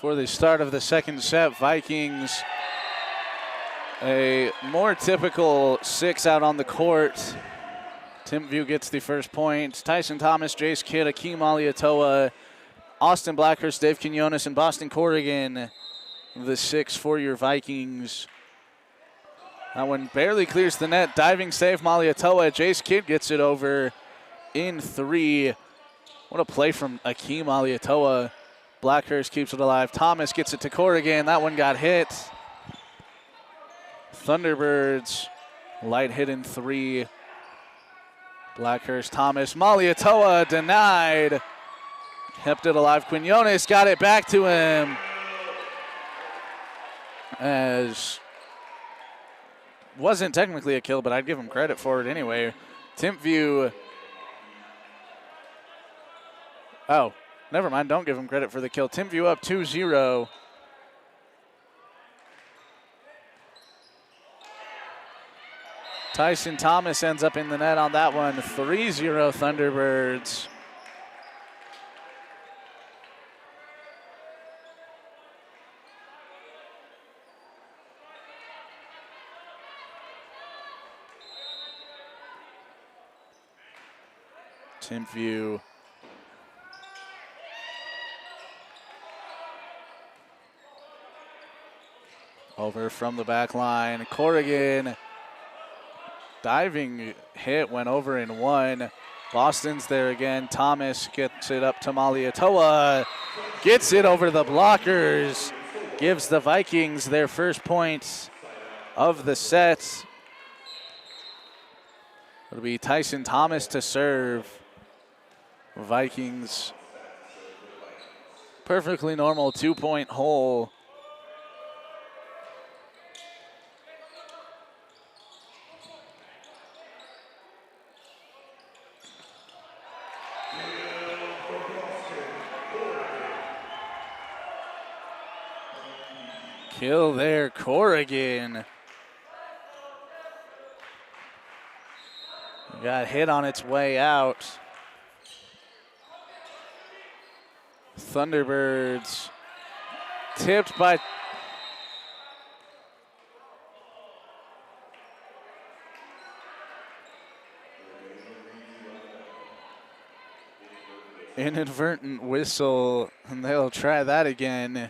Speaker 1: for the start of the second set. Vikings, a more typical 6 out on the court. Timpview gets the first point. Tyson Thomas, Jace Kidd, Akeem Aliatoa, Austin Blackhurst, Dave Quinones, and Boston Corrigan, the 6 for your Vikings. That one barely clears the net. Diving save, Maliatoa. Jace Kidd gets it over in 3. What a play from Akeem Aliatoa. Blackhurst keeps it alive. Thomas gets it to Corrigan. That one got hit. Thunderbirds, light hit in 3. Blackhurst, Thomas, Maliatoa denied. Kept it alive. Quinones got it back to him. As wasn't technically a kill, but I'd give him credit for it anyway. Timpview. Oh, never mind. Don't give him credit for the kill. Timpview up 2-0. Tyson Thomas ends up in the net on that one. 3-0 Thunderbirds. Timpview. Over from the back line. Corrigan. Diving hit went over in 1. Boston's there again. Thomas gets it up to Maliatoa. Gets it over the blockers. Gives the Vikings their first point of the set. It'll be Tyson Thomas to serve. Vikings. Perfectly normal 2-point hole. Kill there, Corrigan. Got hit on its way out. Thunderbirds tipped by inadvertent whistle, and they'll try that again.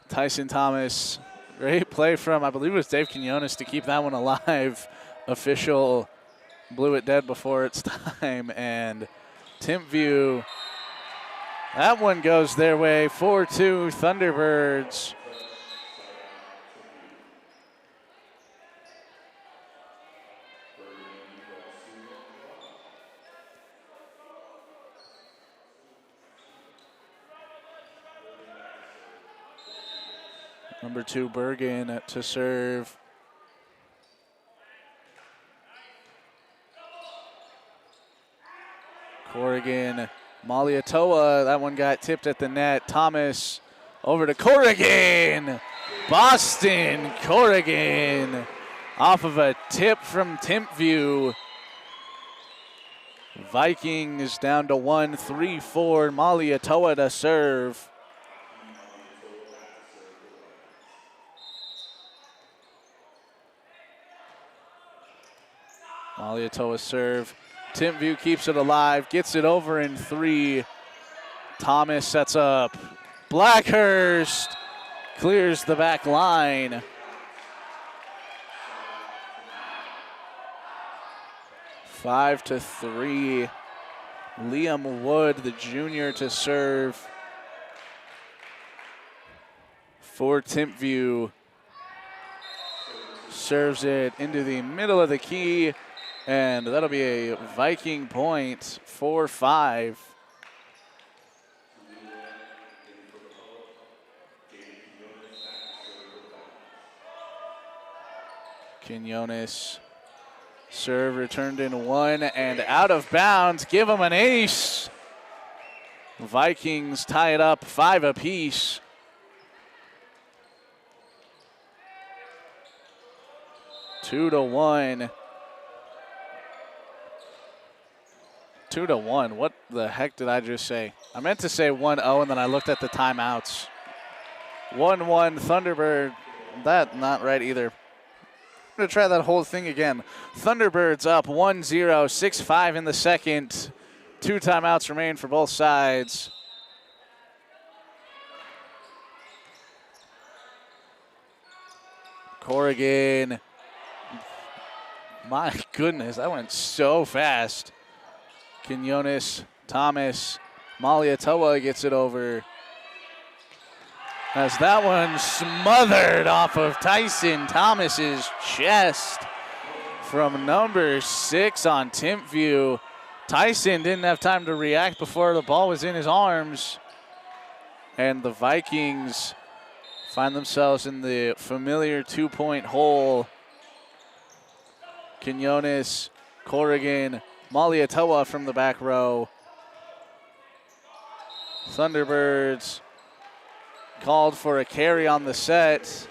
Speaker 1: Tyson Thomas, great play from, I believe it was Dave Quinones to keep that one alive. Official blew it dead before its time, and Timpview, that one goes their way. 4-2 Thunderbirds. Number 2, Bergen to serve. Corrigan, Maliatoa, that one got tipped at the net. Thomas over to Corrigan. Boston Corrigan off of a tip from Timpview. Vikings down to 1, 3-4. Maliatoa to serve. Maliatoa serve. Timpview keeps it alive, gets it over in 3. Thomas sets up. Blackhurst clears the back line. 5-3. Liam Wood, the junior, to serve for Timpview. Serves it into the middle of the key. And that'll be a Viking point, 4-5. Quinones, serve returned in 1 and out of bounds. Give him an ace. Vikings tie it up 5 apiece. Two to one. 2-1. What the heck did I just say? I meant to say 1-0, and then I looked at the timeouts. 1-1 Thunderbird. That not right either. I'm going to try that whole thing again. Thunderbirds up 1-0, 6-5 in the second. 2 timeouts remain for both sides. Corrigan. My goodness, that went so fast. Quinones, Thomas, Maliatoa gets it over. As that one smothered off of Tyson Thomas's chest from number 6 on Timpview. Tyson didn't have time to react before the ball was in his arms. And the Vikings find themselves in the familiar 2-point hole. Quinones, Corrigan, Maliatoa from the back row. Thunderbirds called for a carry on the set.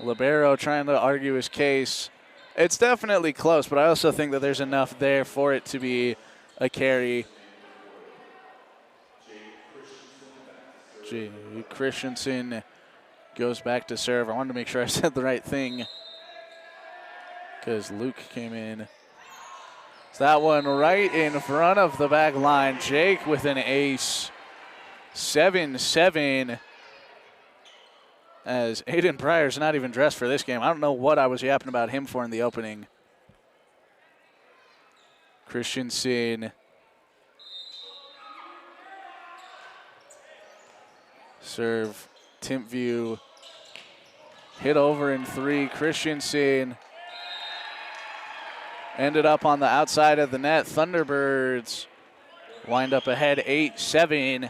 Speaker 1: Libero trying to argue his case. It's definitely close, but I also think that there's enough there for it to be a carry. Christensen goes back to serve. I wanted to make sure I said the right thing because Luke came in. So that one right in front of the back line. Jake with an ace. 7-7. As Aiden Pryor's not even dressed for this game. I don't know what I was yapping about him for in the opening. Christensen. Serve. Timpview. Hit over in 3. Christensen. Ended up on the outside of the net. Thunderbirds wind up ahead 8-7.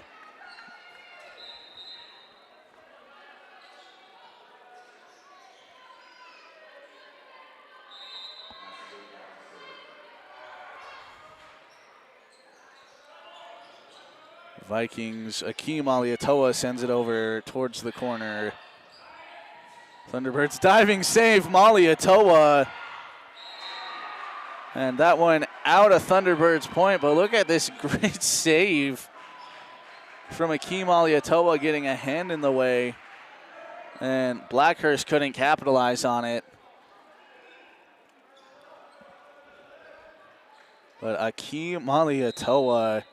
Speaker 1: Vikings, Akeem Aliatoa sends it over towards the corner. Thunderbirds diving save, Maliatoa. And that one out of Thunderbirds point, but look at this great save from Akeem Aliatoa getting a hand in the way. And Blackhurst couldn't capitalize on it. But Akeem Aliatoa,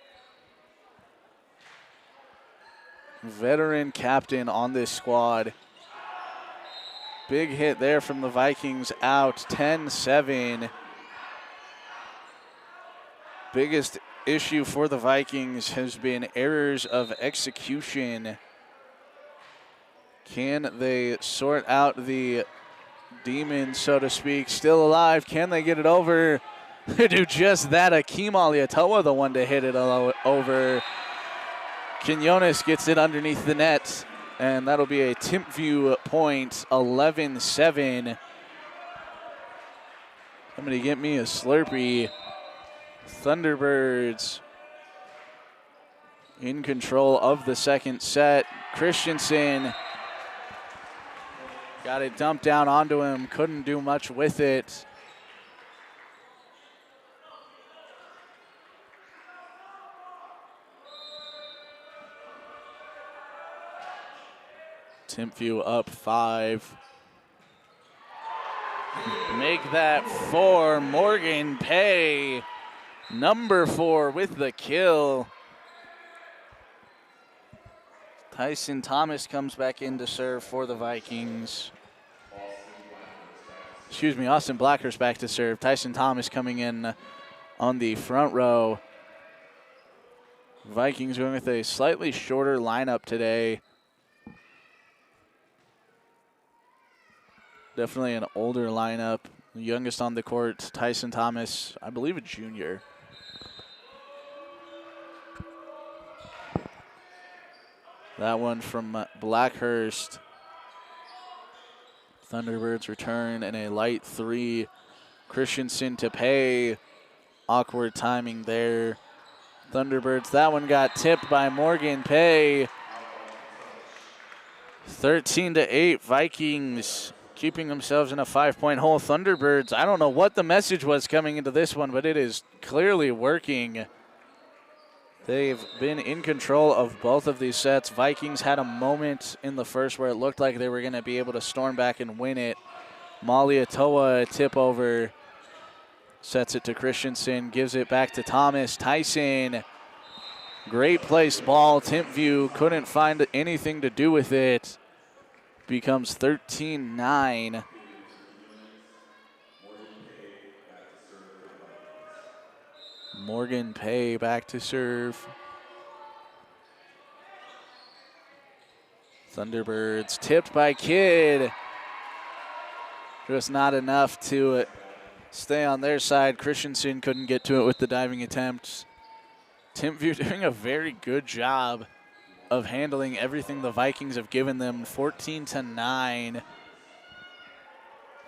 Speaker 1: veteran captain on this squad. Big hit there from the Vikings out, 10-7. Biggest issue for the Vikings has been errors of execution. Can they sort out the demons, so to speak? Still alive. Can they get it over? They do just that. Akeem Aliatoa, the one to hit it over. Quinones gets it underneath the net, and that'll be a Timpview point, 11-7. Somebody get me a Slurpee. Thunderbirds in control of the second set. Christensen got it dumped down onto him, couldn't do much with it. Timpview up 5. Make that 4. Morgan Pay, number 4 with the kill. Tyson Thomas comes back in to serve for the Vikings. Excuse me, Austin Blackhurst back to serve. Tyson Thomas coming in on the front row. Vikings going with a slightly shorter lineup today. Definitely an older lineup. The youngest on the court, Tyson Thomas, I believe a junior. That one from Blackhurst. Thunderbirds return in a light 3. Christensen to Pay. Awkward timing there. Thunderbirds, that one got tipped by Morgan Pay. 13-8, Vikings keeping themselves in a 5-point hole. Thunderbirds, I don't know what the message was coming into this one, but it is clearly working. They've been in control of both of these sets. Vikings had a moment in the first where it looked like they were going to be able to storm back and win it. Malietoa tip over, sets it to Christensen, gives it back to Thomas. Tyson, great placed ball. Timpview couldn't find anything to do with it. Becomes 13-9. Morgan Pay back to serve. Thunderbirds tipped by Kidd. Just not enough to stay on their side. Christensen couldn't get to it with the diving attempts. Timpview doing a very good job of handling everything the Vikings have given them. 14-9.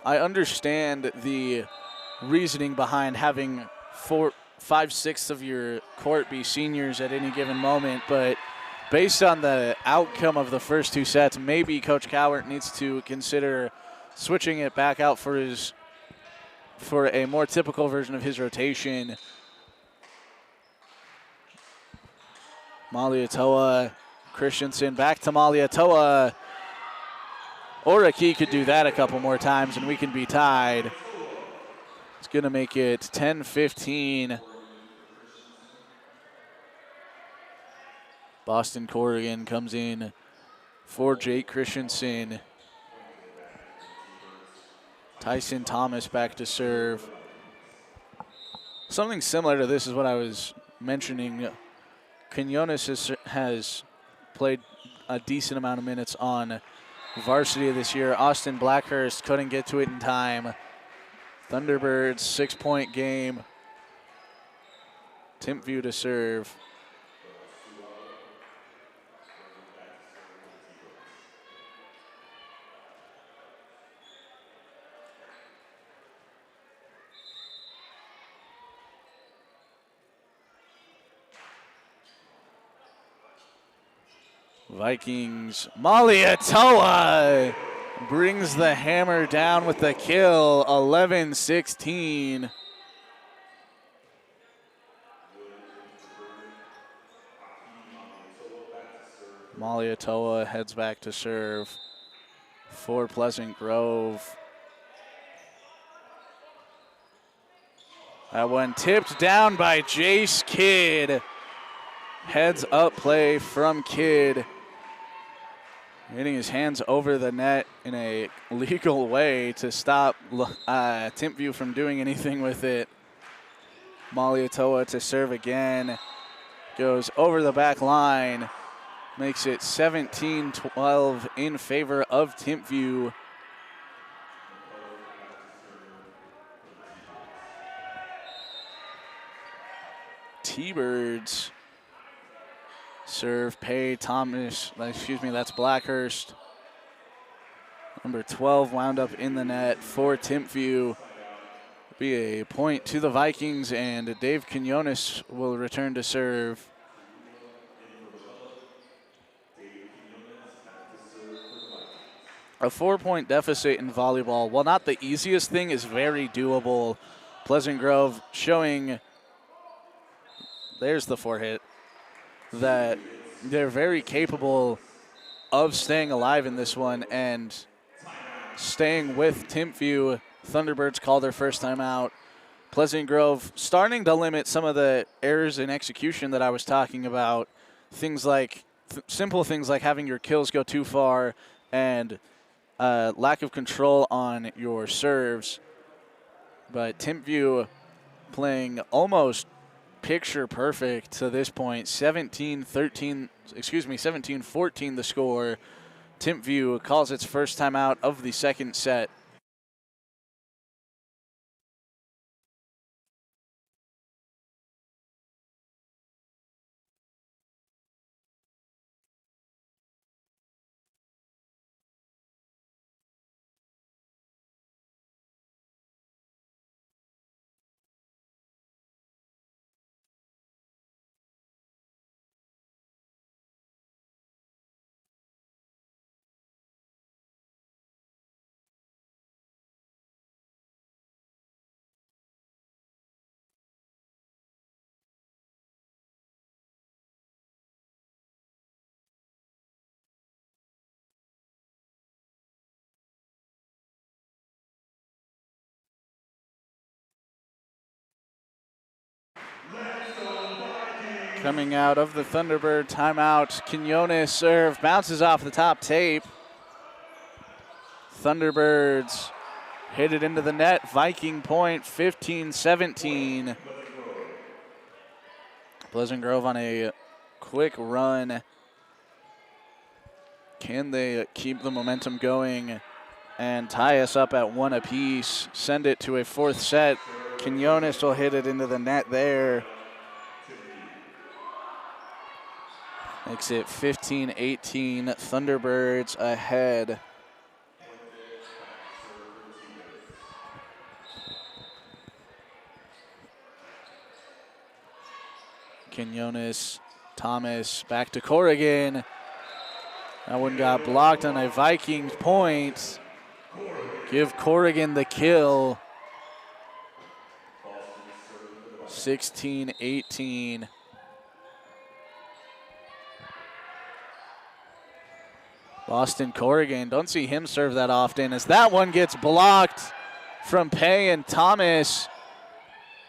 Speaker 1: I understand the reasoning behind having 5/6 of your court be seniors at any given moment, but based on the outcome of the first two sets, maybe Coach Cowart needs to consider switching it back out for a more typical version of his rotation. Malietoa, Christensen, back to Malietoa. Oraki could do that a couple more times and we can be tied. It's going to make it 10-15. Boston Corrigan comes in for Jake Christensen. Tyson Thomas back to serve. Something similar to this is what I was mentioning. Quinones has played a decent amount of minutes on varsity this year. Austin Blackhurst couldn't get to it in time. Thunderbirds 6-point game. Timpview to serve. Vikings, Malietoa brings the hammer down with the kill, 11-16. Malietoa heads back to serve for Pleasant Grove. That one tipped down by Jace Kidd. Heads up play from Kidd. Getting his hands over the net in a legal way to stop Timpview from doing anything with it. Malietoa to serve again. Goes over the back line. Makes it 17-12 in favor of Timpview. T-Birds. Serve, Pay, Thomas, that's Blackhurst. Number 12 wound up in the net for Timpview. Be a point to the Vikings, and Dave Quinones will return to serve. A 4-point deficit in volleyball, while not the easiest thing, is very doable. Pleasant Grove showing, there's the forehit, that they're very capable of staying alive in this one and staying with Timpview. Thunderbirds call their first time out. Pleasant Grove starting to limit some of the errors in execution that I was talking about. Things like, simple things like having your kills go too far and lack of control on your serves. But Timpview playing almost picture perfect to this point. 17-14 the score. Timpview calls its first time out of the second set. Coming out of the Thunderbird timeout, Quinones serve, bounces off the top tape. Thunderbirds hit it into the net, Viking point, 15-17. Pleasant Grove on a quick run. Can they keep the momentum going and tie us up at 1 apiece, send it to a 4th set? Quinones will hit it into the net there. Makes it 15-18, Thunderbirds ahead. Quinones, Thomas, back to Corrigan. That one got blocked on a Vikings point. Give Corrigan the kill. 16-18. Boston Corrigan, don't see him serve that often as that one gets blocked from Pay and Thomas.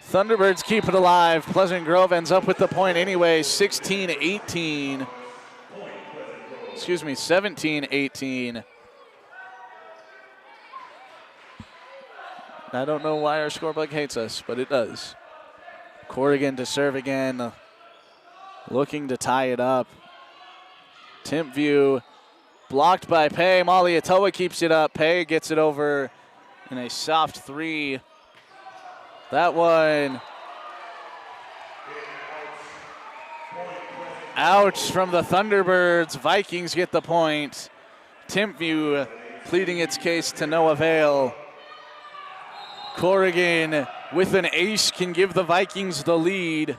Speaker 1: Thunderbirds keep it alive. Pleasant Grove ends up with the point anyway, 16-18. Excuse me, 17-18. I don't know why our scorebook hates us, but it does. Corrigan to serve again, looking to tie it up. Timpview blocked by Pay. Maliatoa keeps it up. Pay gets it over in a soft 3. That one out from the Thunderbirds. Vikings get the point. Timpview pleading its case to no avail. Corrigan with an ace can give the Vikings the lead.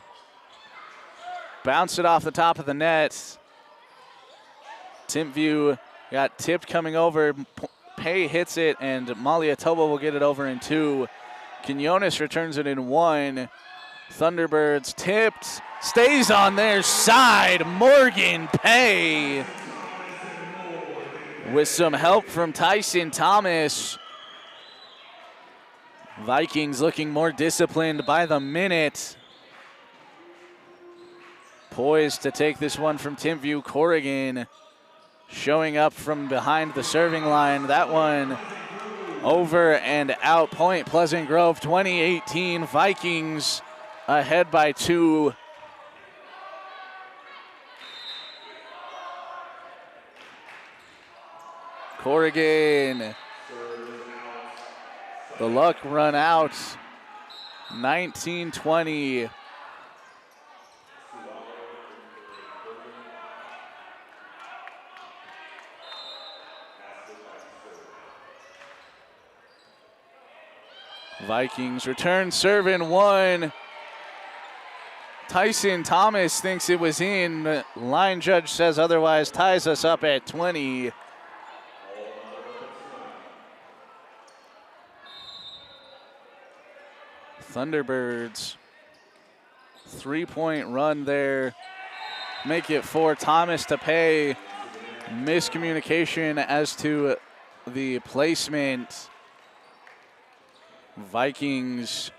Speaker 1: Bounce it off the top of the net. Timpview got tipped coming over. Pay hits it, and Maliatoa will get it over in 2. Quinones returns it in 1. Thunderbirds tipped, stays on their side. Morgan Pay with some help from Tyson Thomas. Vikings looking more disciplined by the minute. Poised to take this one from Timpview. Corrigan showing up from behind the serving line. That one over and out. Point Pleasant Grove, 20-18. Vikings ahead by 2. Corrigan, the luck run out. 19-20. Vikings return serve in 1. Tyson Thomas thinks it was in. Line judge says otherwise, ties us up at 20. Thunderbirds, 3-point run there. Make it 4. Thomas to Pay. Miscommunication as to the placement. Vikings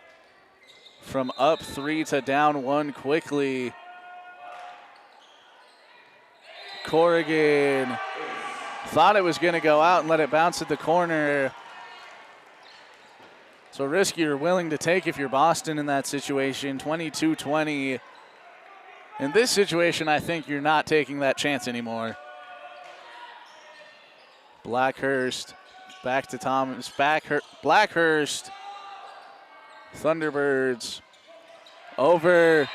Speaker 1: from up 3 to down 1 quickly. Corrigan thought it was going to go out and let it bounce at the corner. So risk you're willing to take if you're Boston in that situation. 22-20. In this situation, I think you're not taking that chance anymore. Blackhurst back to Thomas. Blackhurst. Thunderbirds over.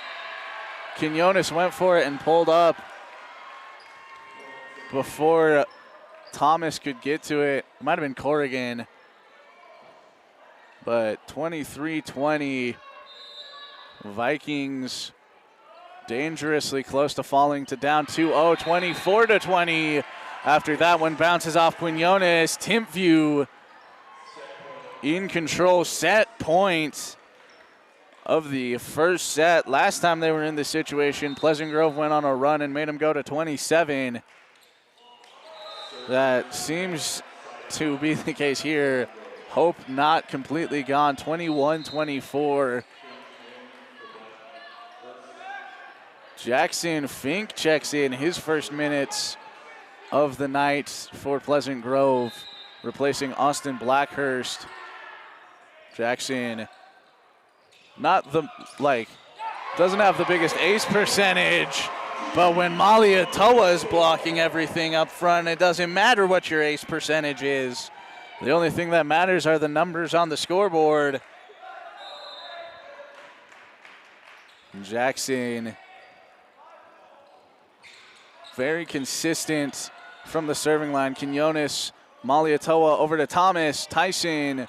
Speaker 1: Quinones went for it and pulled up before Thomas could get to it. It might have been Corrigan. But 23-20. Vikings dangerously close to falling to down 2-0. 24-20. After that one bounces off Quinones. Timpview in control, set point of the first set. Last time they were in this situation, Pleasant Grove went on a run and made them go to 27. That seems to be the case here. Hope not completely gone. 21-24. Jackson Fink checks in his first minutes of the night for Pleasant Grove, replacing Austin Blackhurst. Jackson, doesn't have the biggest ace percentage, but when Malia Toa is blocking everything up front, it doesn't matter what your ace percentage is. The only thing that matters are the numbers on the scoreboard. Jackson, very consistent from the serving line. Quinones, Malia Toa over to Thomas. Tyson,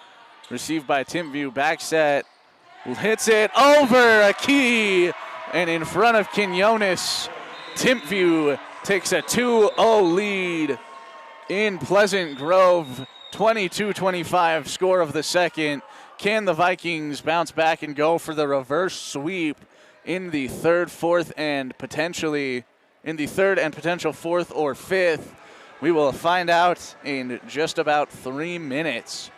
Speaker 1: received by Timpview, back set, hits it over a key, and in front of Quinones, Timpview takes a 2-0 lead in Pleasant Grove. 22-25 score of the second. Can the Vikings bounce back and go for the reverse sweep in the third, and potential fourth or fifth? We will find out in just about 3 minutes.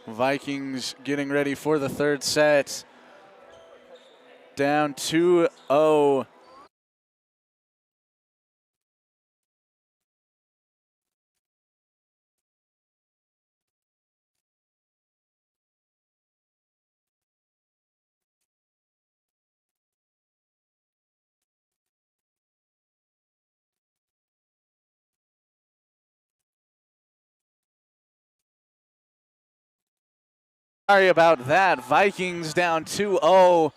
Speaker 1: Vikings getting ready for the third set. Down 2-0. Sorry about that. Vikings down 2-0.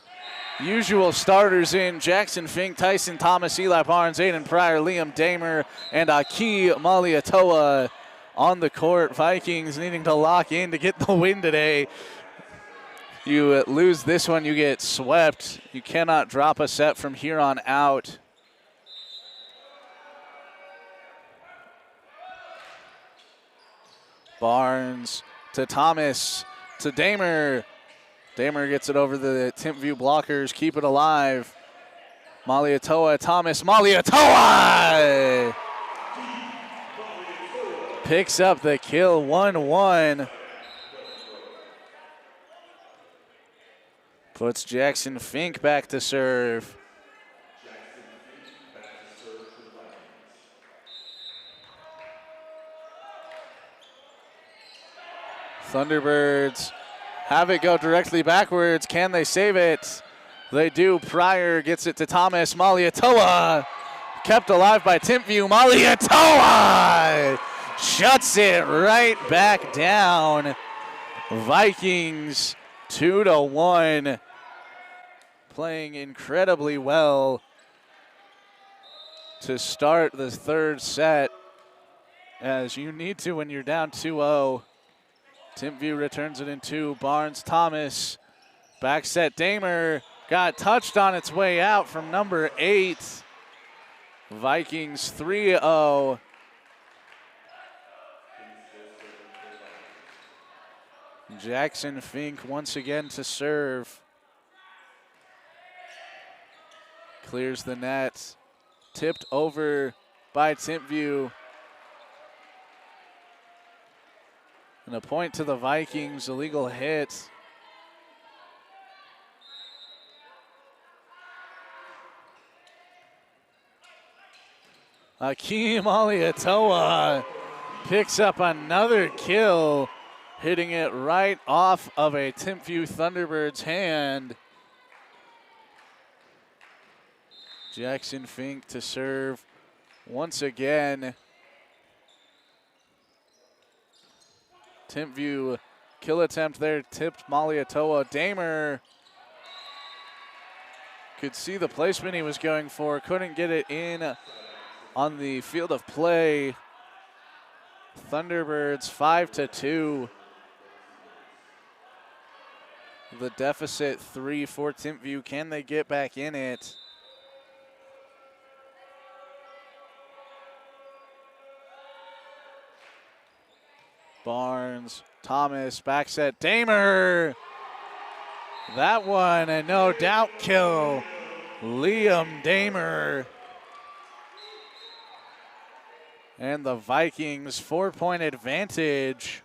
Speaker 1: Usual starters in: Jackson Fink, Tyson Thomas, Eli Barnes, Aiden Pryor, Liam Damer, and Aki Maliatoa on the court. Vikings needing to lock in to get the win today. You lose this one, you get swept. You cannot drop a set from here on out. Barnes to Thomas. to Damer. Damer gets it over the Timpview blockers, keep it alive. Malietoa, Thomas, Malietoa! Picks up the kill, 1-1. Puts Jackson Fink back to serve. Thunderbirds have it go directly backwards. Can they save it? They do. Pryor gets it to Thomas. Malietoa kept alive by Timpview. Malietoa shuts it right back down. Vikings 2-1. Playing incredibly well to start the third set, as you need to when you're down 2-0. Timpview returns it in 2. Barnes, Thomas, back set. Damer got touched on its way out from number 8. Vikings 3-0. Jackson Fink once again to serve. Clears the net. Tipped over by Timpview. And a point to the Vikings, illegal hit. Akeem Malietoa picks up another kill, hitting it right off of a Timpview Thunderbird's hand. Jackson Fink to serve once again. Timpview kill attempt there, tipped Malietoa. Damer could see the placement he was going for, couldn't get it in on the field of play. Thunderbirds 5-2. The deficit 3 for Timpview. Can they get back in it? Barnes, Thomas, back set, Damer. That one, a no doubt kill. Liam Damer. And the Vikings 4-point advantage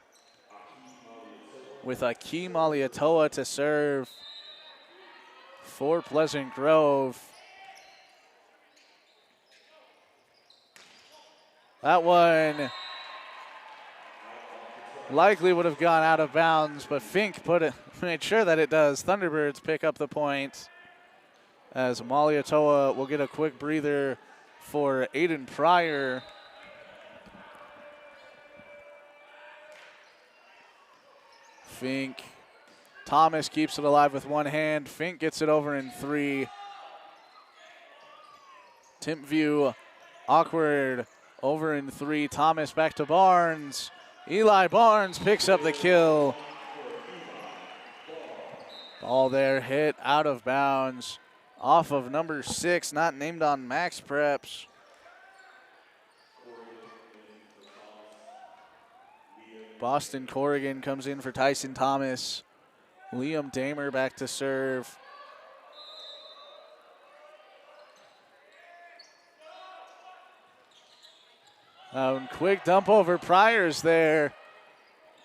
Speaker 1: with Akeem Malietoa to serve for Pleasant Grove. That one likely would have gone out of bounds, but Fink made sure that it does. Thunderbirds pick up the point as Malietoa will get a quick breather for Aiden Pryor. Fink. Thomas keeps it alive with one hand. Fink gets it over in 3. Timpview awkward over in 3. Thomas back to Barnes. Eli Barnes picks up the kill. Ball there hit out of bounds off of number 6, not named on Max Preps. Boston Corrigan comes in for Tyson Thomas. Liam Damer back to serve. Quick dump over Pryor's there.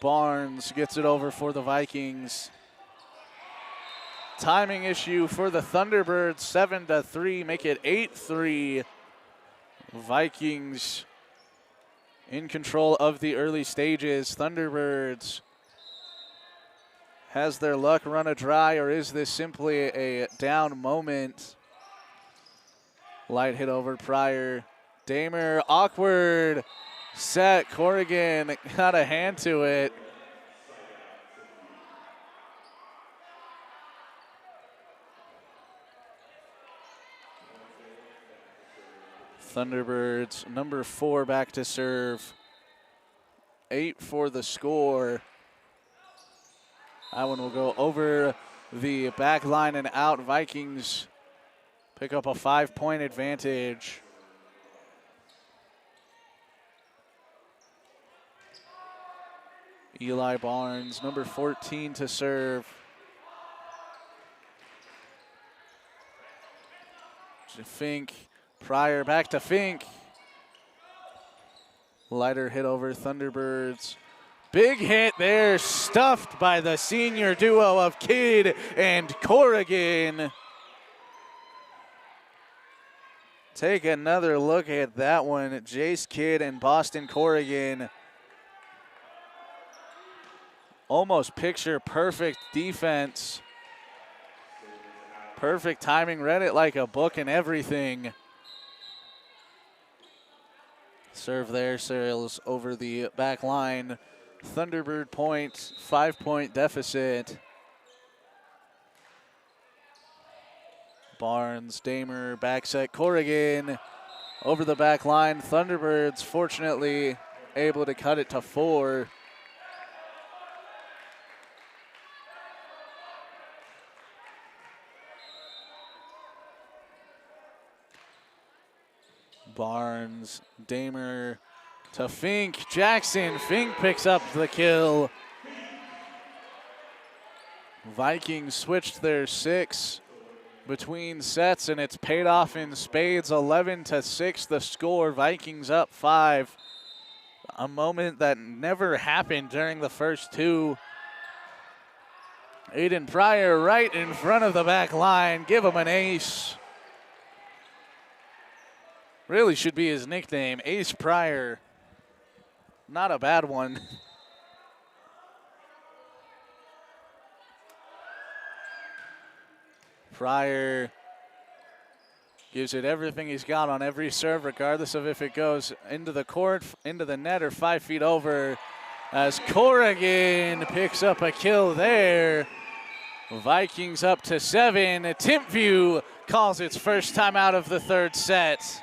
Speaker 1: Barnes gets it over for the Vikings. Timing issue for the Thunderbirds, 7-3, make it 8-3. Vikings in control of the early stages. Thunderbirds has their luck run dry, or is this simply a down moment? Light hit over Pryor. Damer, awkward set. Corrigan got a hand to it. Thunderbirds, number 4 back to serve. 8 for the score. That one will go over the back line and out. Vikings pick up a 5-point advantage. Eli Barnes, number 14 to serve. Fink, Pryor back to Fink. Lighter hit over Thunderbirds. Big hit there, stuffed by the senior duo of Kidd and Corrigan. Take another look at that one. Jace Kidd and Boston Corrigan. Almost picture perfect defense. Perfect timing, read it like a book and everything. Serve there, sails over the back line. Thunderbird point, 5-point deficit. Barnes, Damer, back set, Corrigan over the back line. Thunderbirds fortunately able to cut it to 4. Barnes, Damer to Fink, Jackson, Fink picks up the kill. Vikings switched their 6 between sets and it's paid off in spades. 11-6 the score, Vikings up 5. A moment that never happened during the first 2. Aiden Pryor right in front of the back line, give him an ace. Really should be his nickname, Ace Pryor. Not a bad one. Pryor gives it everything he's got on every serve, regardless of if it goes into the court, into the net, or 5 feet over. As Corrigan picks up a kill there. Vikings up to 7. Timpview calls its first time out of the 3rd set.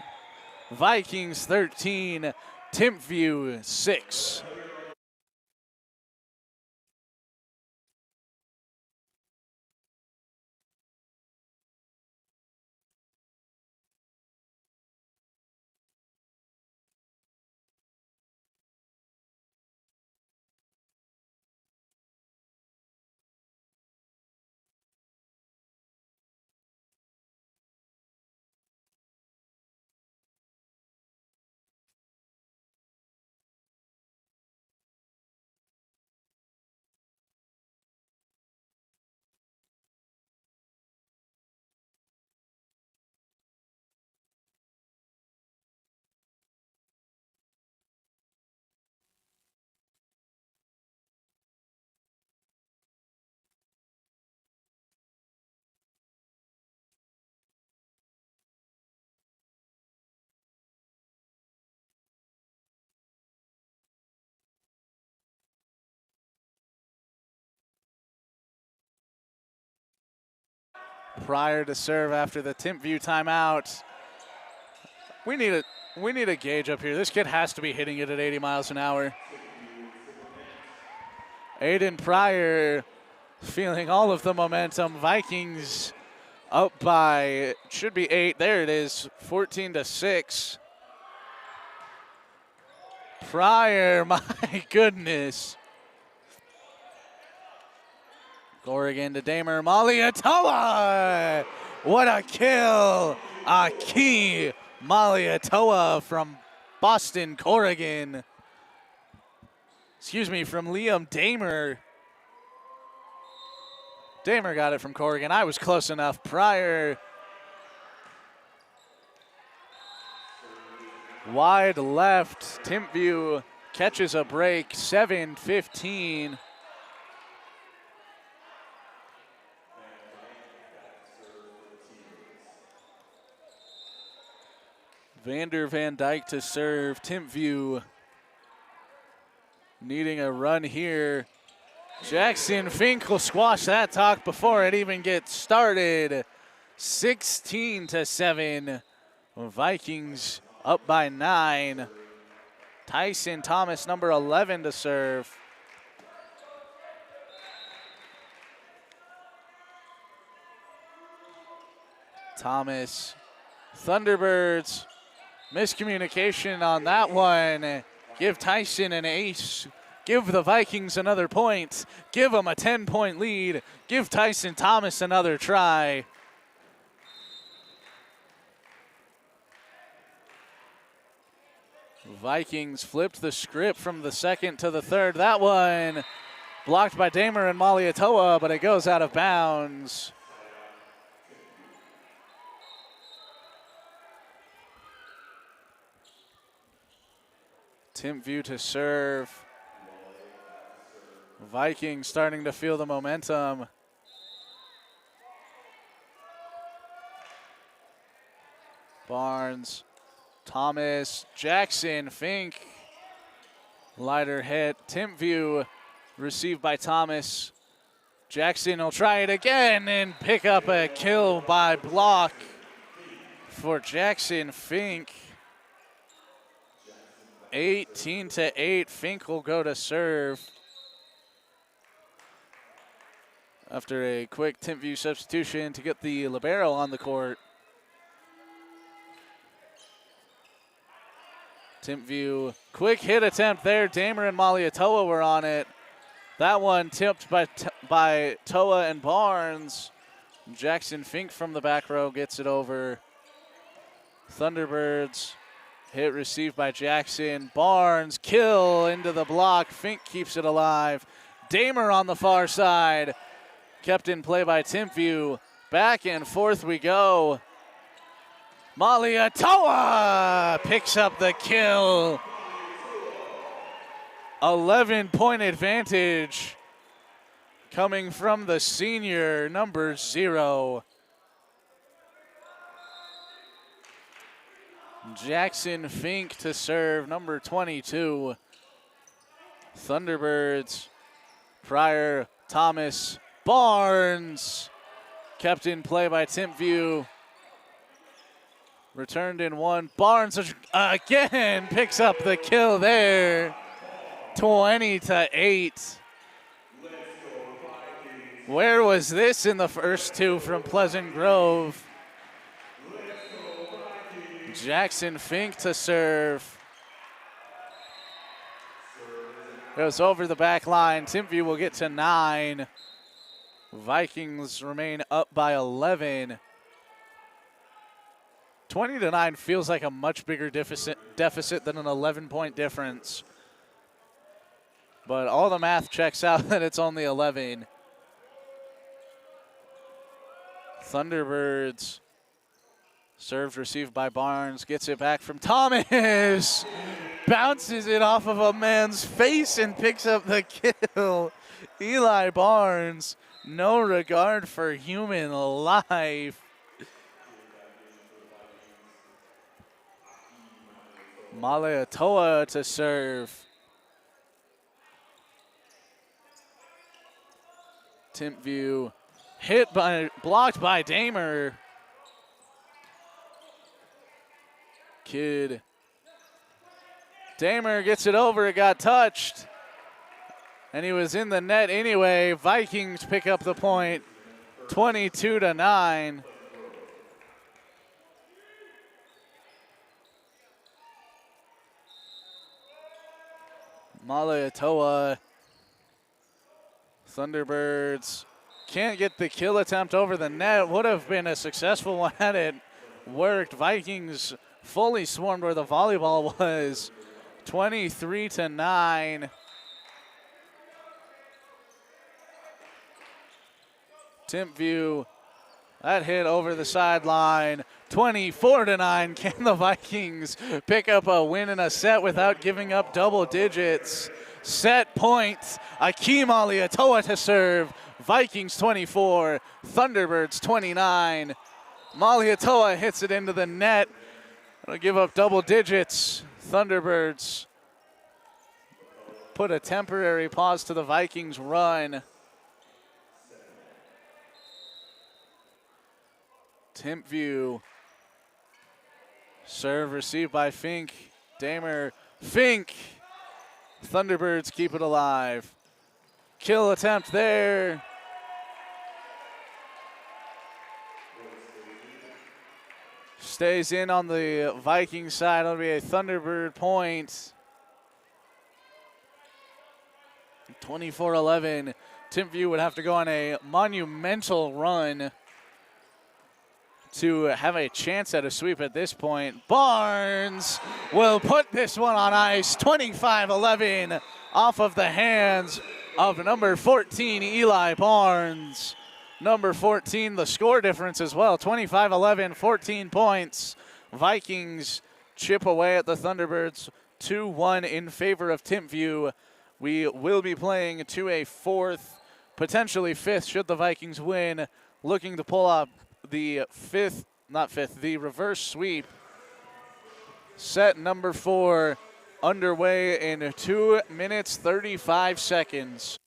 Speaker 1: Vikings 13, Timpview 6. Pryor to serve after the Timpview timeout. We need a gauge up here. This kid has to be hitting it at 80 miles an hour. Aiden Pryor feeling all of the momentum. Vikings up by, should be 8. There it is, 14-6. Pryor, my goodness. Corrigan to Damer, Maliatoa. What a kill. Aki Maliatoa from Boston Corrigan. Excuse me, from Liam Damer. Damer got it from Corrigan. I was close enough. Pryor. Wide left. Timpview catches a break. 7-15. Vander Van Dyke to serve. Timpview needing a run here. Jackson Fink will squash that talk before it even gets started. 16-7. Vikings up by 9. Tyson Thomas, number 11, to serve. Thomas, Thunderbirds. Miscommunication on that one. Give Tyson an ace. Give the Vikings another point. Give them a 10-point lead. Give Tyson Thomas another try. Vikings flipped the script from the second to the third. That one blocked by Damer and Malietoa, but it goes out of bounds. Timpview to serve. Vikings starting to feel the momentum. Barnes, Thomas, Jackson, Fink. Lighter hit. Timpview received by Thomas. Jackson will try it again and pick up a kill by block for Jackson Fink. 18-8. Fink will go to serve. After a quick Timpview substitution to get the libero on the court. Timpview, quick hit attempt there. Damer and Malietoa were on it. That one tipped by Toa and Barnes. Jackson Fink from the back row gets it over. Thunderbirds, hit received by Jackson. Barnes, kill into the block. Fink keeps it alive. Damer on the far side. Kept in play by Timpview. Back and forth we go. Malietoa picks up the kill. 11-point advantage coming from the senior, number 0. Jackson Fink to serve, number 22. Thunderbirds, Pryor, Thomas, Barnes. Kept in play by Timpview. Returned in one. Barnes again picks up the kill there. 20-8. Where was this in the first two from Pleasant Grove? Jackson Fink to serve. Goes over the back line. Timpview will get to 9. Vikings remain up by 11. 20-9 feels like a much bigger deficit than an 11-point difference. But all the math checks out that it's only 11. Thunderbirds. Served, received by Barnes. Gets it back from Thomas. Bounces it off of a man's face and picks up the kill. Eli Barnes. No regard for human life. Malietoa to serve. Timpview blocked by Damer. Kidd. Damer gets it over, it got touched. And he was in the net anyway. Vikings pick up the point, 22-9. Malietoa. Thunderbirds can't get the kill attempt over the net. Would have been a successful one had it worked. Vikings fully swarmed where the volleyball was. 23-9. Timpview, that hit over the sideline. 24-9. Can the Vikings pick up a win in a set without giving up double digits? Set point. Akeem Malietoa to serve. Vikings 24, Thunderbirds 29. Malietoa hits it into the net. It'll give up double digits. Thunderbirds put a temporary pause to the Vikings' run. Timpview. Serve received by Fink. Damer. Fink. Thunderbirds keep it alive. Kill attempt there. Stays in on the Viking side. It'll be a Thunderbird point. 24-11. Timpview would have to go on a monumental run to have a chance at a sweep at this point. Barnes will put this one on ice. 25-11 off of the hands of number 14, Eli Barnes. Number 14, the score difference as well. 25-11, 14 points. Vikings chip away at the Thunderbirds 2-1 in favor of Timpview. We will be playing to a fourth, potentially fifth, should the Vikings win. Looking to pull up the the reverse sweep. Set number 4 underway in 2 minutes, 35 seconds.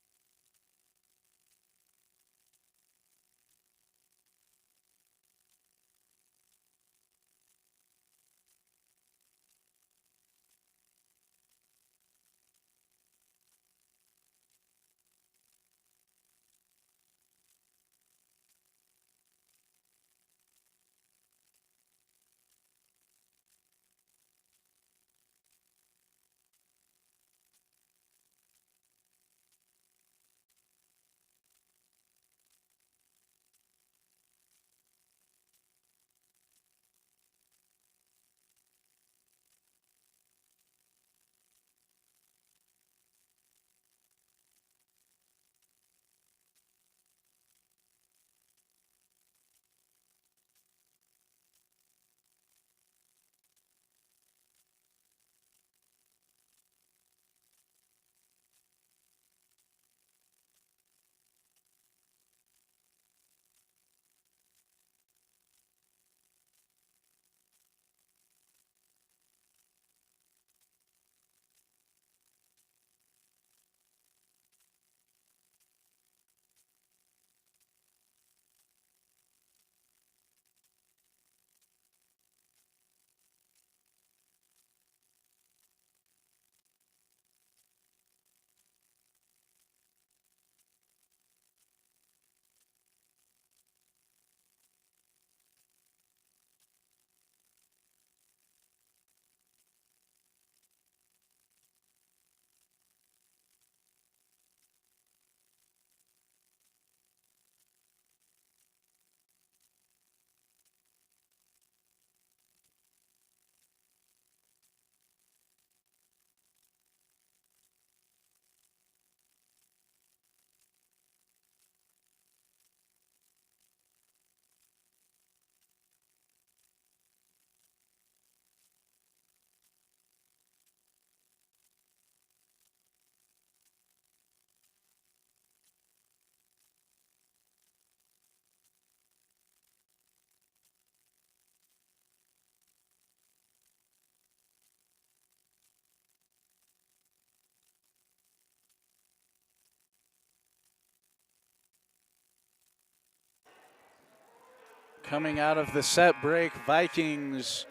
Speaker 1: Coming out of the set break, Vikings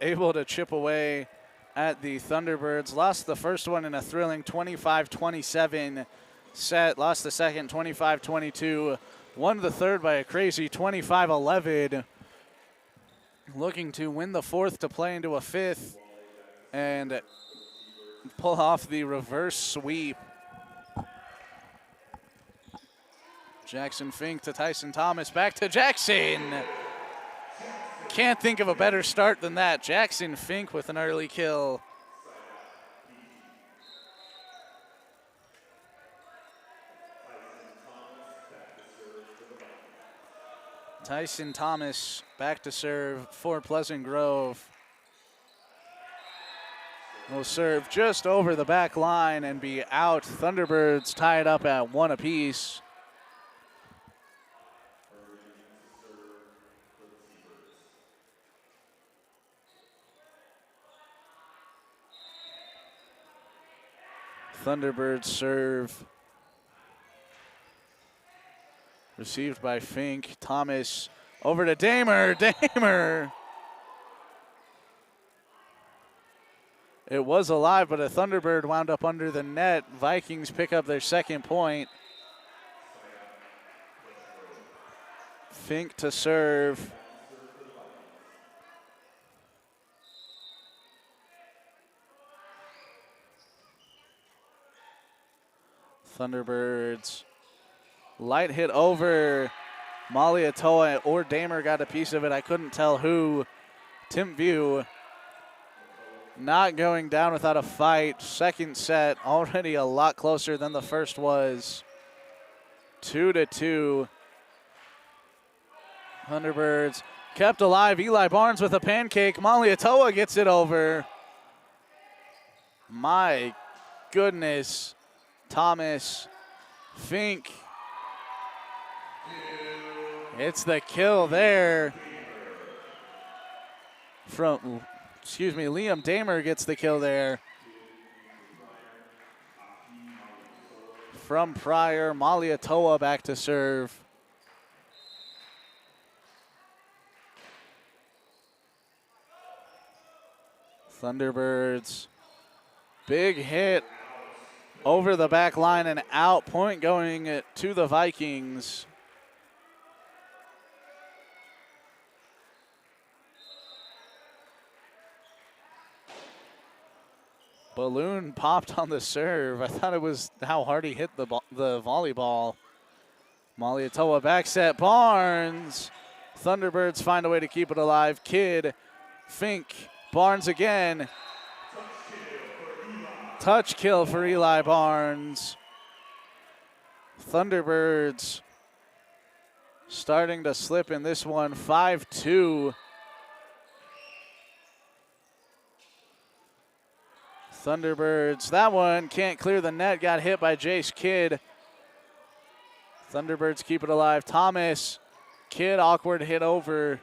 Speaker 1: able to chip away at the Thunderbirds. Lost the first one in a thrilling 25-27 set. Lost the second 25-22. Won the third by a crazy 25-11. Looking to win the fourth to play into a fifth and pull off the reverse sweep. Jackson Fink to Tyson Thomas, back to Jackson. Can't think of a better start than that. Jackson Fink with an early kill. Tyson Thomas back to serve for Pleasant Grove. Will serve just over the back line and be out. Thunderbirds tied up at 1 apiece. Thunderbirds serve. Received by Fink. Thomas over to Damer. Damer. It was alive, but a Thunderbird wound up under the net. Vikings pick up their second point. Fink to serve. Thunderbirds. Light hit over. Malietoa or Damer got a piece of it. I couldn't tell who. Timpview not going down without a fight. Second set already a lot closer than the first was. 2-2. Thunderbirds kept alive. Eli Barnes with a pancake. Malietoa gets it over. My goodness. Thomas Fink. It's the kill there. Liam Damer gets the kill there. From Pryor, Malietoa back to serve. Thunderbirds, big hit over the back line and out. Point going to the Vikings. Balloon popped on the serve. I thought it was how hard he hit the volleyball. Malietoa back set. Barnes. Thunderbirds find a way to keep it alive. Kidd, Fink, Barnes again. Touch kill for Eli Barnes. Thunderbirds starting to slip in this one. 5-2. Thunderbirds, that one can't clear the net, got hit by Jace Kidd. Thunderbirds keep it alive. Thomas, Kidd, awkward hit over.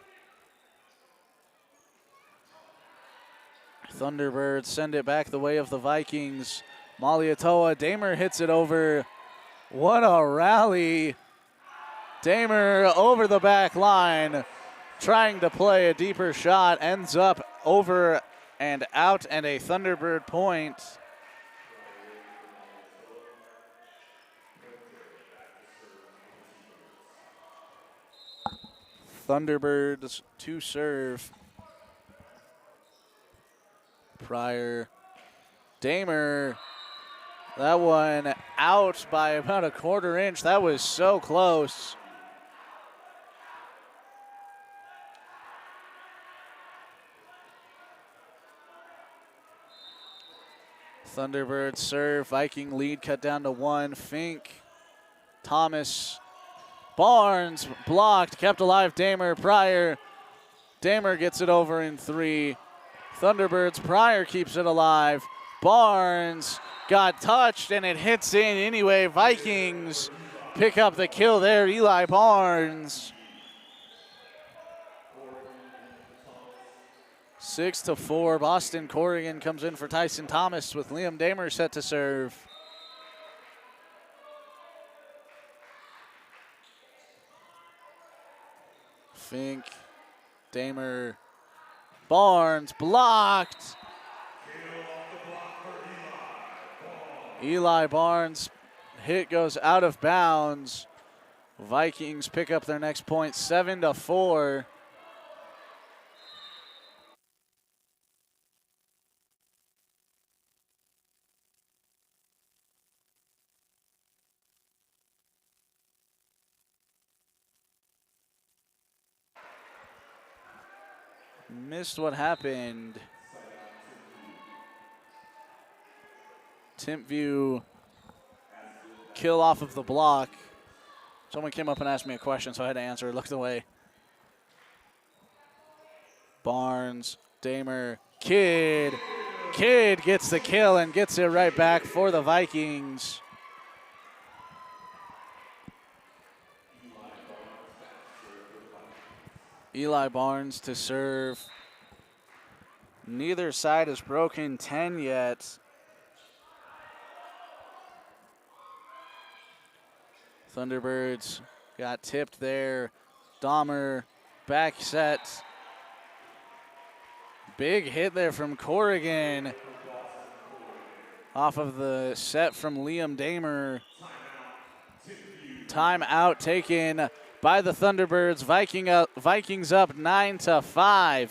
Speaker 1: Thunderbirds send it back the way of the Vikings. Malietoa, Damer hits it over. What a rally. Damer over the back line, trying to play a deeper shot, ends up over and out, and a Thunderbird point. Thunderbirds to serve. Pryor, Damer, that one out by about a quarter inch. That was so close. Thunderbirds serve. Viking lead cut down to 1. Fink, Thomas, Barnes blocked, kept alive. Damer, Pryor. Damer gets it over in 3. Thunderbirds, Pryor keeps it alive. Barnes got touched and it hits in anyway. Vikings pick up the kill there. Eli Barnes. 6-4. Boston Corrigan comes in for Tyson Thomas with Liam Damer set to serve. Fink, Damer, Barnes blocked. Eli Barnes hit goes out of bounds. Vikings pick up their next point, 7-4. Missed what happened. Timpview kill off of the block. Someone came up and asked me a question, so I had to answer. Looked away. Barnes, Damer, Kidd. Kidd gets the kill and gets it right back for the Vikings. Eli Barnes to serve. Neither side has broken 10 yet. Thunderbirds got tipped there. Dahmer back set. Big hit there from Corrigan. Off of the set from Liam Damer. Timeout taken by the Thunderbirds. Vikings up 9-5.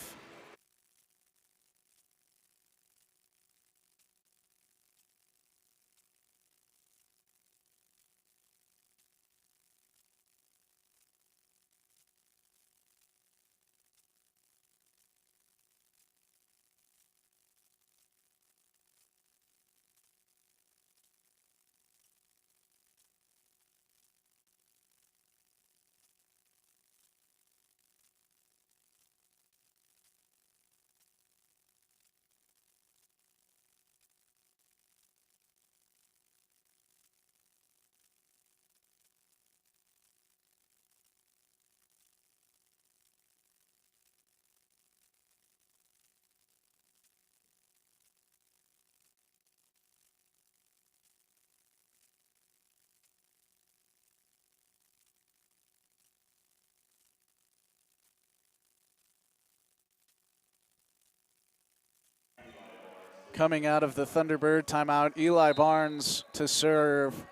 Speaker 1: coming out of the Thunderbird timeout. Eli Barnes to serve.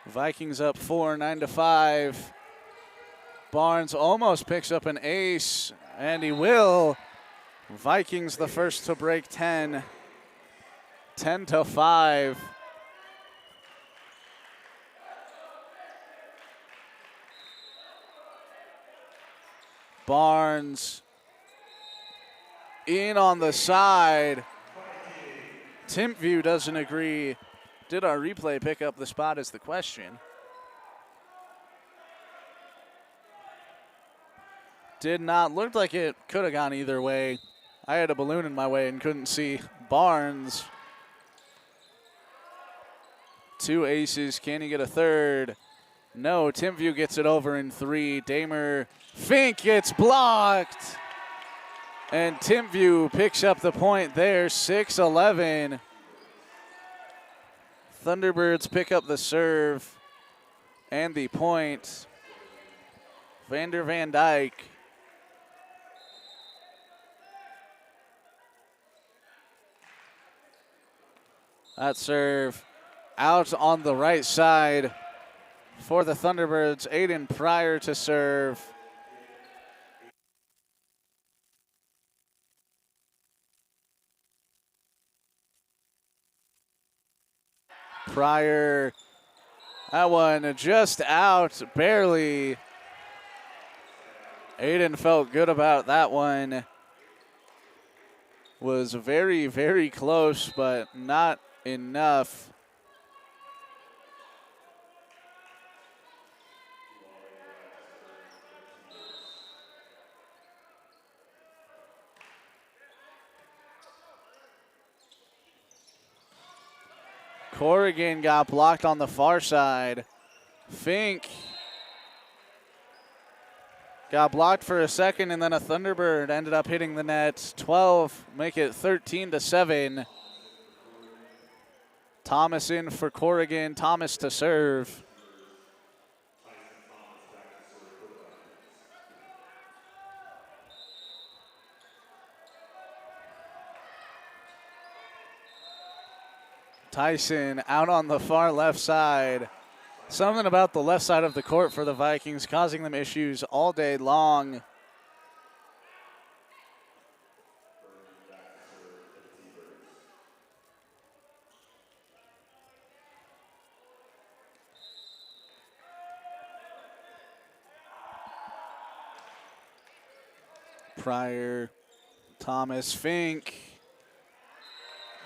Speaker 1: Vikings up 4, 9-5. Barnes almost picks up an ace, and he will. Vikings the first to break 10, 10-5. Barnes in on the side. Timpview doesn't agree. Did our replay pick up the spot is the question. Did not. Looked like it could have gone either way. I had a balloon in my way and couldn't see. Barnes. 2 aces. Can he get a third? No. Timpview gets it over in 3. Damer Fink gets blocked. And Timpview picks up the point there. 6-11. Thunderbirds pick up the serve and the point. Vander Van Dyke. That serve out on the right side for the Thunderbirds. Aiden Pryor to serve. Pryor, that one just out, barely. Aiden felt good about that one. Was very, very close, but not enough. Corrigan got blocked on the far side. Fink got blocked for a second, and then a Thunderbird ended up hitting the net. 12, make it 13-7. Thomas in for Corrigan. Thomas to serve. Tyson out on the far left side. Something about the left side of the court for the Vikings causing them issues all day long. Pryor, Thomas, Fink.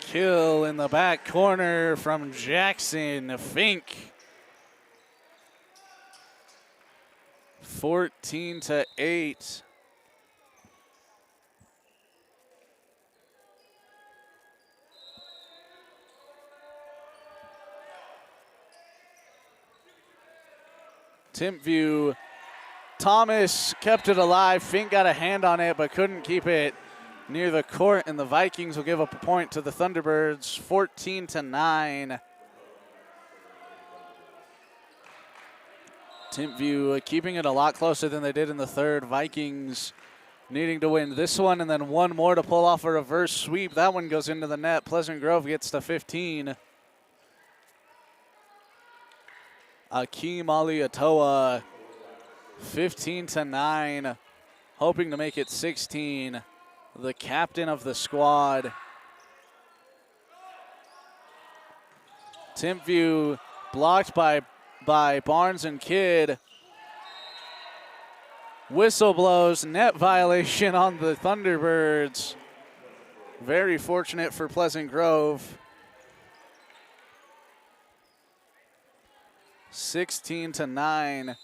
Speaker 1: Kill in the back corner from Jackson. Fink. 14-8. Timpview. Thomas kept it alive. Fink got a hand on it but couldn't keep it near the court, and the Vikings will give up a point to the Thunderbirds, 14-9. Timpview keeping it a lot closer than they did in the third. Vikings needing to win this one and then one more to pull off a reverse sweep. That one goes into the net. Pleasant Grove gets to 15. Akeem Aliatoa, 15-9, hoping to make it 16. The captain of the squad. Timpview blocked by Barnes and Kidd. Whistle blows, net violation on the Thunderbirds. Very fortunate for Pleasant Grove. 16-9.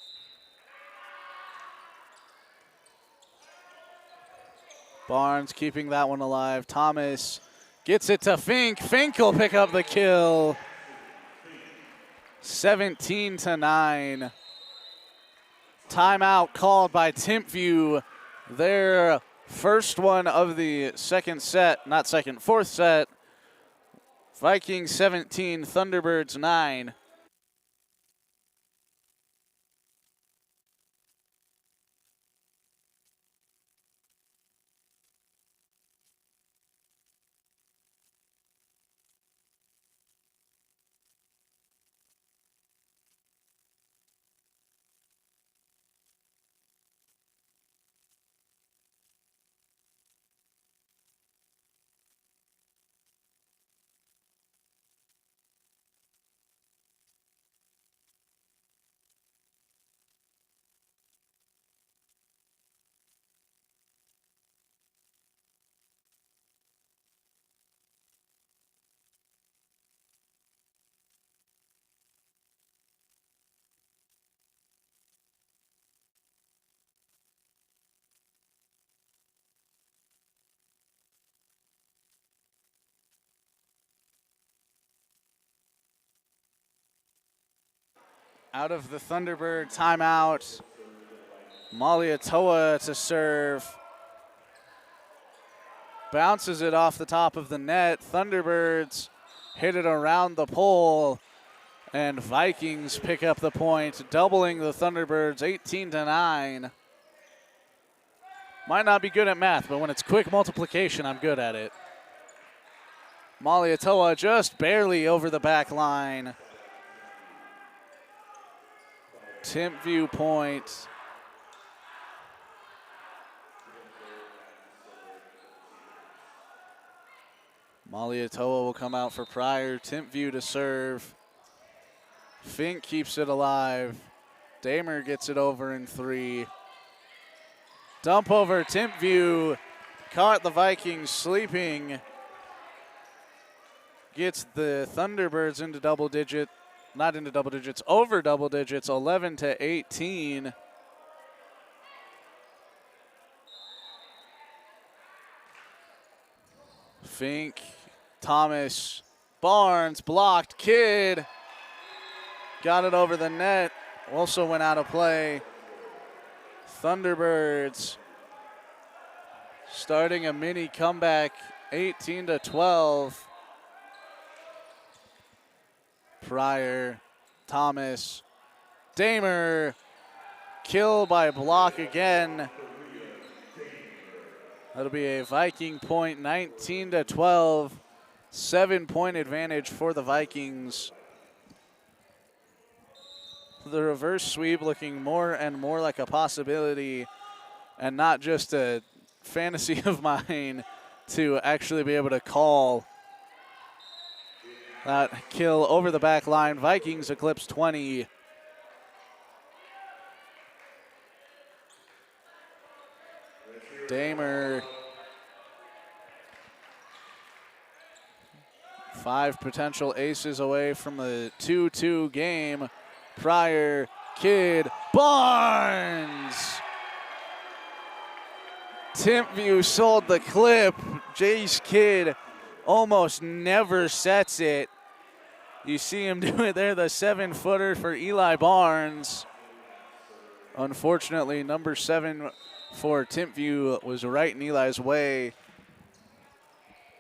Speaker 1: Barnes keeping that one alive. Thomas gets it to Fink. Fink will pick up the kill. 17-9. Timeout called by Timpview. Their first one of the fourth set. Vikings 17, Thunderbirds 9. Out of the Thunderbird timeout. Malietoa to serve. Bounces it off the top of the net. Thunderbirds hit it around the pole. And Vikings pick up the point, doubling the Thunderbirds 18-9. Might not be good at math, but when it's quick multiplication, I'm good at it. Malietoa just barely over the back line. Timpview point. Malietoa will come out for Pryor. Timpview to serve. Fink keeps it alive. Damer gets it over in 3. Dump over Timpview. Caught the Vikings sleeping. Gets the Thunderbirds into double digit. Not into double digits, over double digits, 11-18. Fink, Thomas, Barnes, blocked, Kidd. Got it over the net, also went out of play. Thunderbirds starting a mini comeback, 18-12. Pryor, Thomas, Damer, kill by block again. That'll be a Viking point, 19-12. 7-point advantage for the Vikings. The reverse sweep looking more and more like a possibility and not just a fantasy of mine to actually be able to call that kill over the back line. Vikings eclipse 20. Damer. 5 potential aces away from a 2-2 game. Pryor, Kidd, Barnes. Timpview sold the clip. Jace Kidd almost never sets it. You see him do it there, the 7-footer for Eli Barnes. Unfortunately, number 7 for Timpview was right in Eli's way.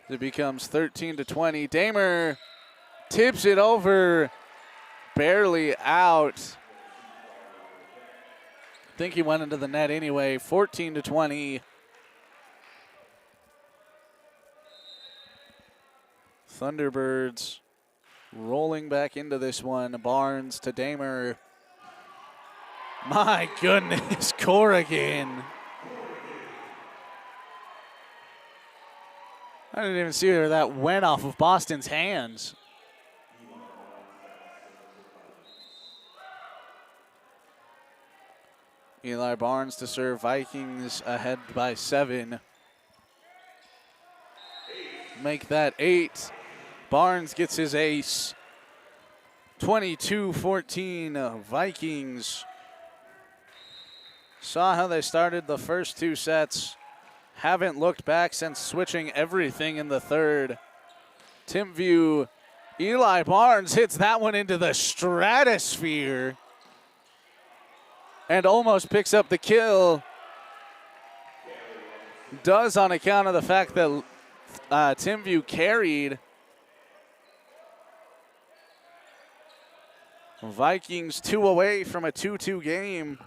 Speaker 1: It becomes 13-20. Damer tips it over, barely out. I think he went into the net anyway, 14-20. Thunderbirds rolling back into this one. Barnes to Damer. My goodness, Corrigan. I didn't even see where that went off of Boston's hands. Eli Barnes to serve. Vikings ahead by 7. Make that 8. Barnes gets his ace. 22-14 Vikings. Saw how they started the first 2 sets. Haven't looked back since switching everything in the third. Timpview, Eli Barnes hits that one into the stratosphere and almost picks up the kill. Does on account of the fact that Timpview carried. Vikings 2 away from a 2-2 game.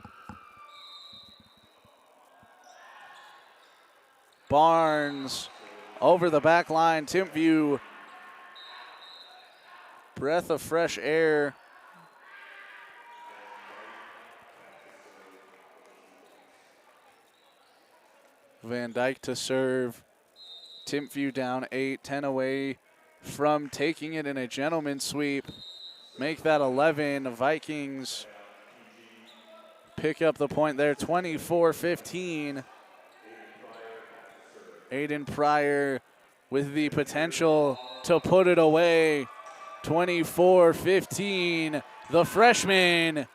Speaker 1: Barnes over the back line. Timpview, breath of fresh air. Van Dyke to serve. Timpview down 8, 10 away from taking it in a gentleman's sweep. Make that 11. Vikings pick up the point there, 24-15. Aiden Pryor with the potential to put it away. 24-15. The freshman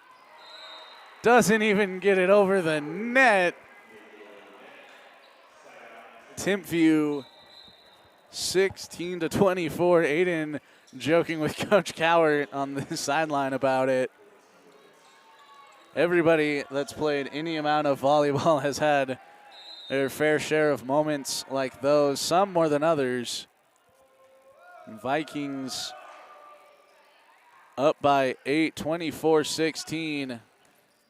Speaker 1: doesn't even get it over the net. Timpview 16-24. Aiden joking with Coach Cowart on the sideline about it. everybody that's played any amount of volleyball has had their fair share of moments like those, some more than others. Vikings up by 8, 24-16.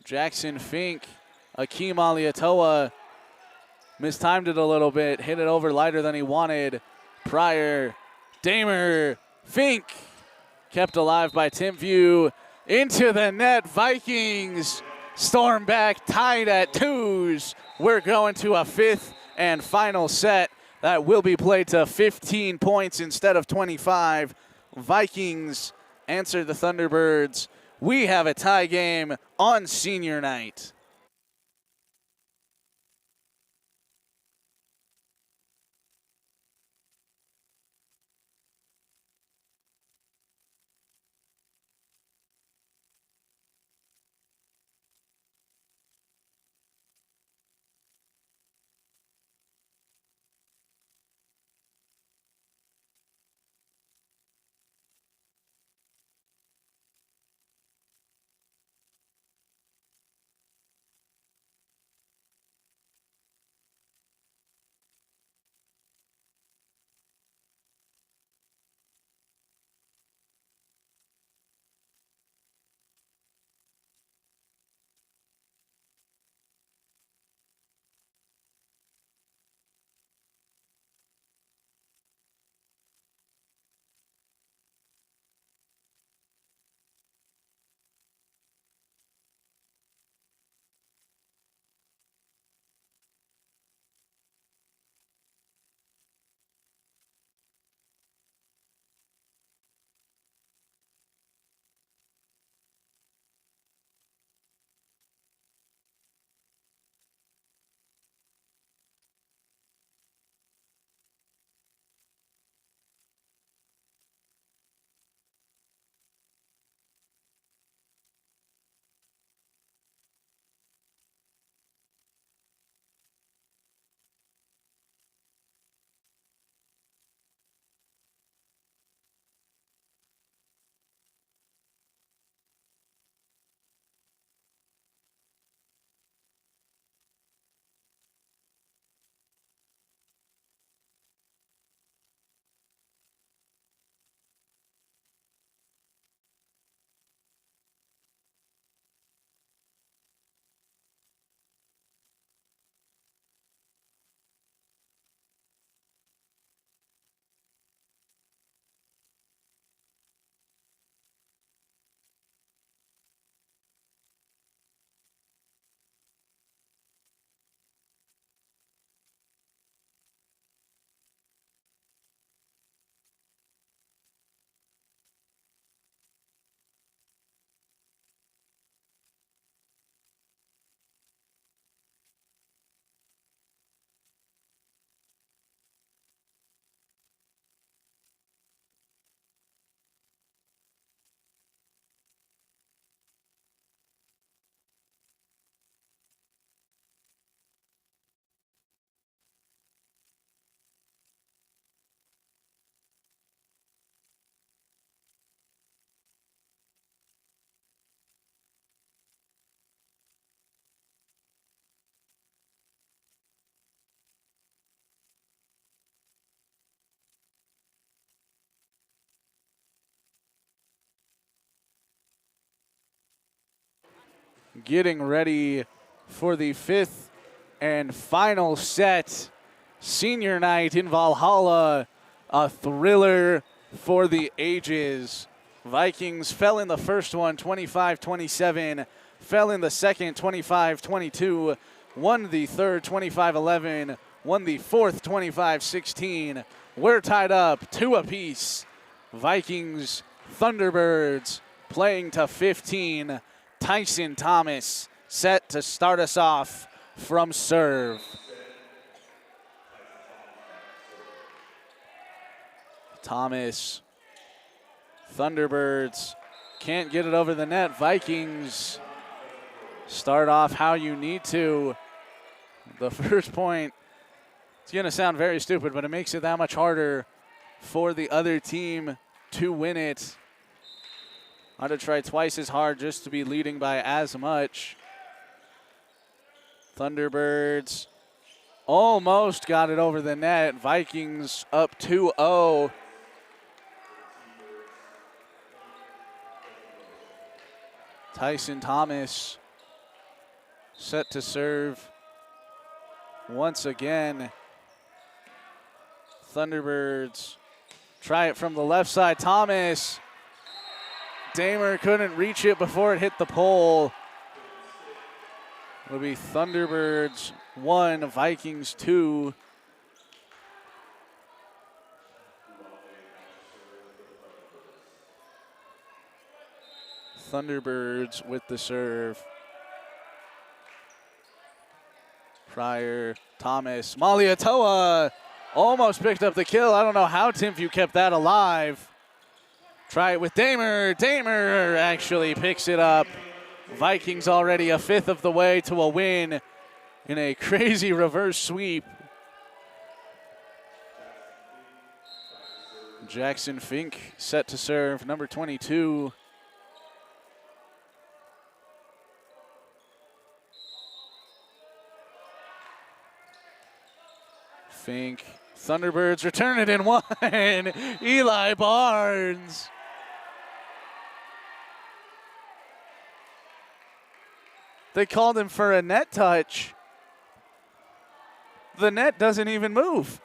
Speaker 1: Jackson Fink, Akeem Aliatoa mistimed it a little bit, hit it over lighter than he wanted. Pryor, Damer, Fink, kept alive by Timpview, into the net. Vikings storm back, tied at 2s. We're going to a 5th and final set that will be played to 15 points instead of 25. Vikings answer the Thunderbirds. We have a tie game on senior night. Getting ready for the 5th and final set. Senior night in Valhalla, a thriller for the ages. Vikings fell in the first one 25-27, fell in the second 25-22, won the third 25-11, won the fourth 25-16. We're tied up 2 apiece. Vikings, Thunderbirds playing to 15. Tyson Thomas set to start us off from serve. Thomas, Thunderbirds can't get it over the net. Vikings start off how you need to. The first point, it's going to sound very stupid, but it makes it that much harder for the other team to win it. Ought to try twice as hard just to be leading by as much. Thunderbirds almost got it over the net. Vikings up 2-0. Tyson Thomas set to serve once again. Thunderbirds try it from the left side. Thomas. Damer couldn't reach it before it hit the pole. It'll be Thunderbirds 1, Vikings 2. Thunderbirds with the serve. Pryor, Thomas, Malietoa almost picked up the kill. I don't know how Timpview kept that alive. Try it with Damer. Damer actually picks it up. Vikings already a fifth of the way to a win in a crazy reverse sweep. Jackson Fink set to serve, number 22. Fink, Thunderbirds return it in one. Eli Barnes. They called him for a net touch. The net doesn't even move.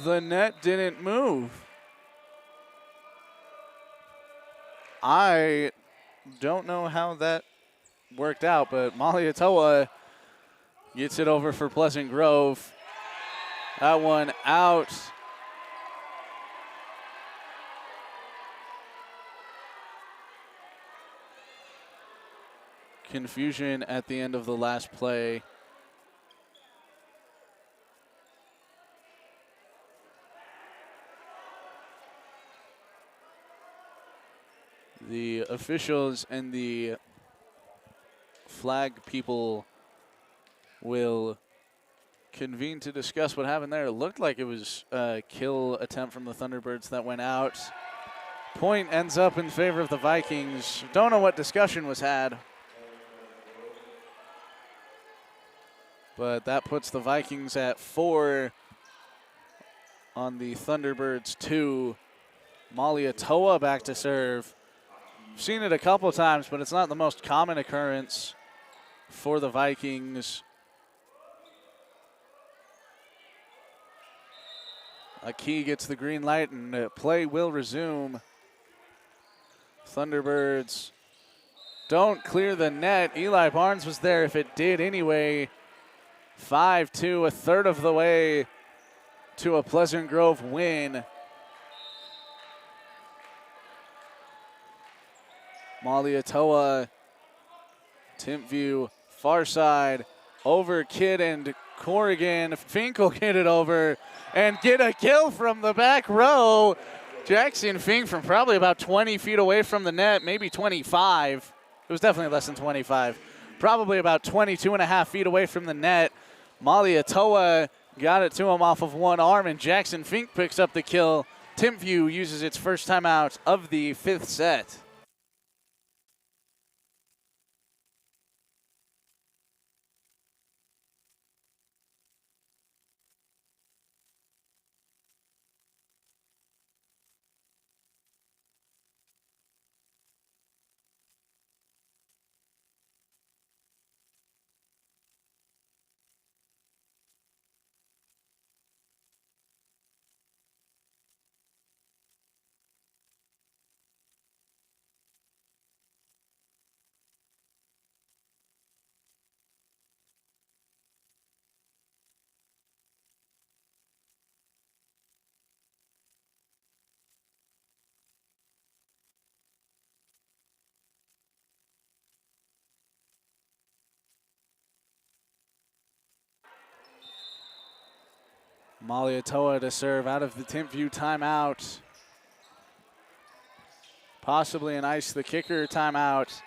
Speaker 1: The net didn't move. I don't know how that worked out, but Malietoa gets it over for Pleasant Grove. That one out. Confusion at the end of the last play. The officials and the flag people will convene to discuss what happened there. It looked like it was a kill attempt from the Thunderbirds that went out. Point ends up in favor of the Vikings. Don't know what discussion was had, but that puts the Vikings at 4 on the Thunderbirds 2. Malietoa back to serve. Seen it a couple times, but it's not the most common occurrence for the Vikings. Aki gets the green light and play will resume. Thunderbirds don't clear the net. Eli Barnes was there if it did anyway. 5-2, a third of the way to a Pleasant Grove win. Malietoa, Timpview, far side, over Kidd and Corrigan. Fink will get it over and get a kill from the back row. Jackson Fink from probably about 20 feet away from the net, maybe 25. It was definitely less than 25. Probably about 22 and a half feet away from the net. Malietoa got it to him off of one arm, and Jackson Fink picks up the kill. Timpview uses its first timeout of the 5th set. Malietoa to serve out of the Timpview timeout. Possibly an ice the kicker timeout.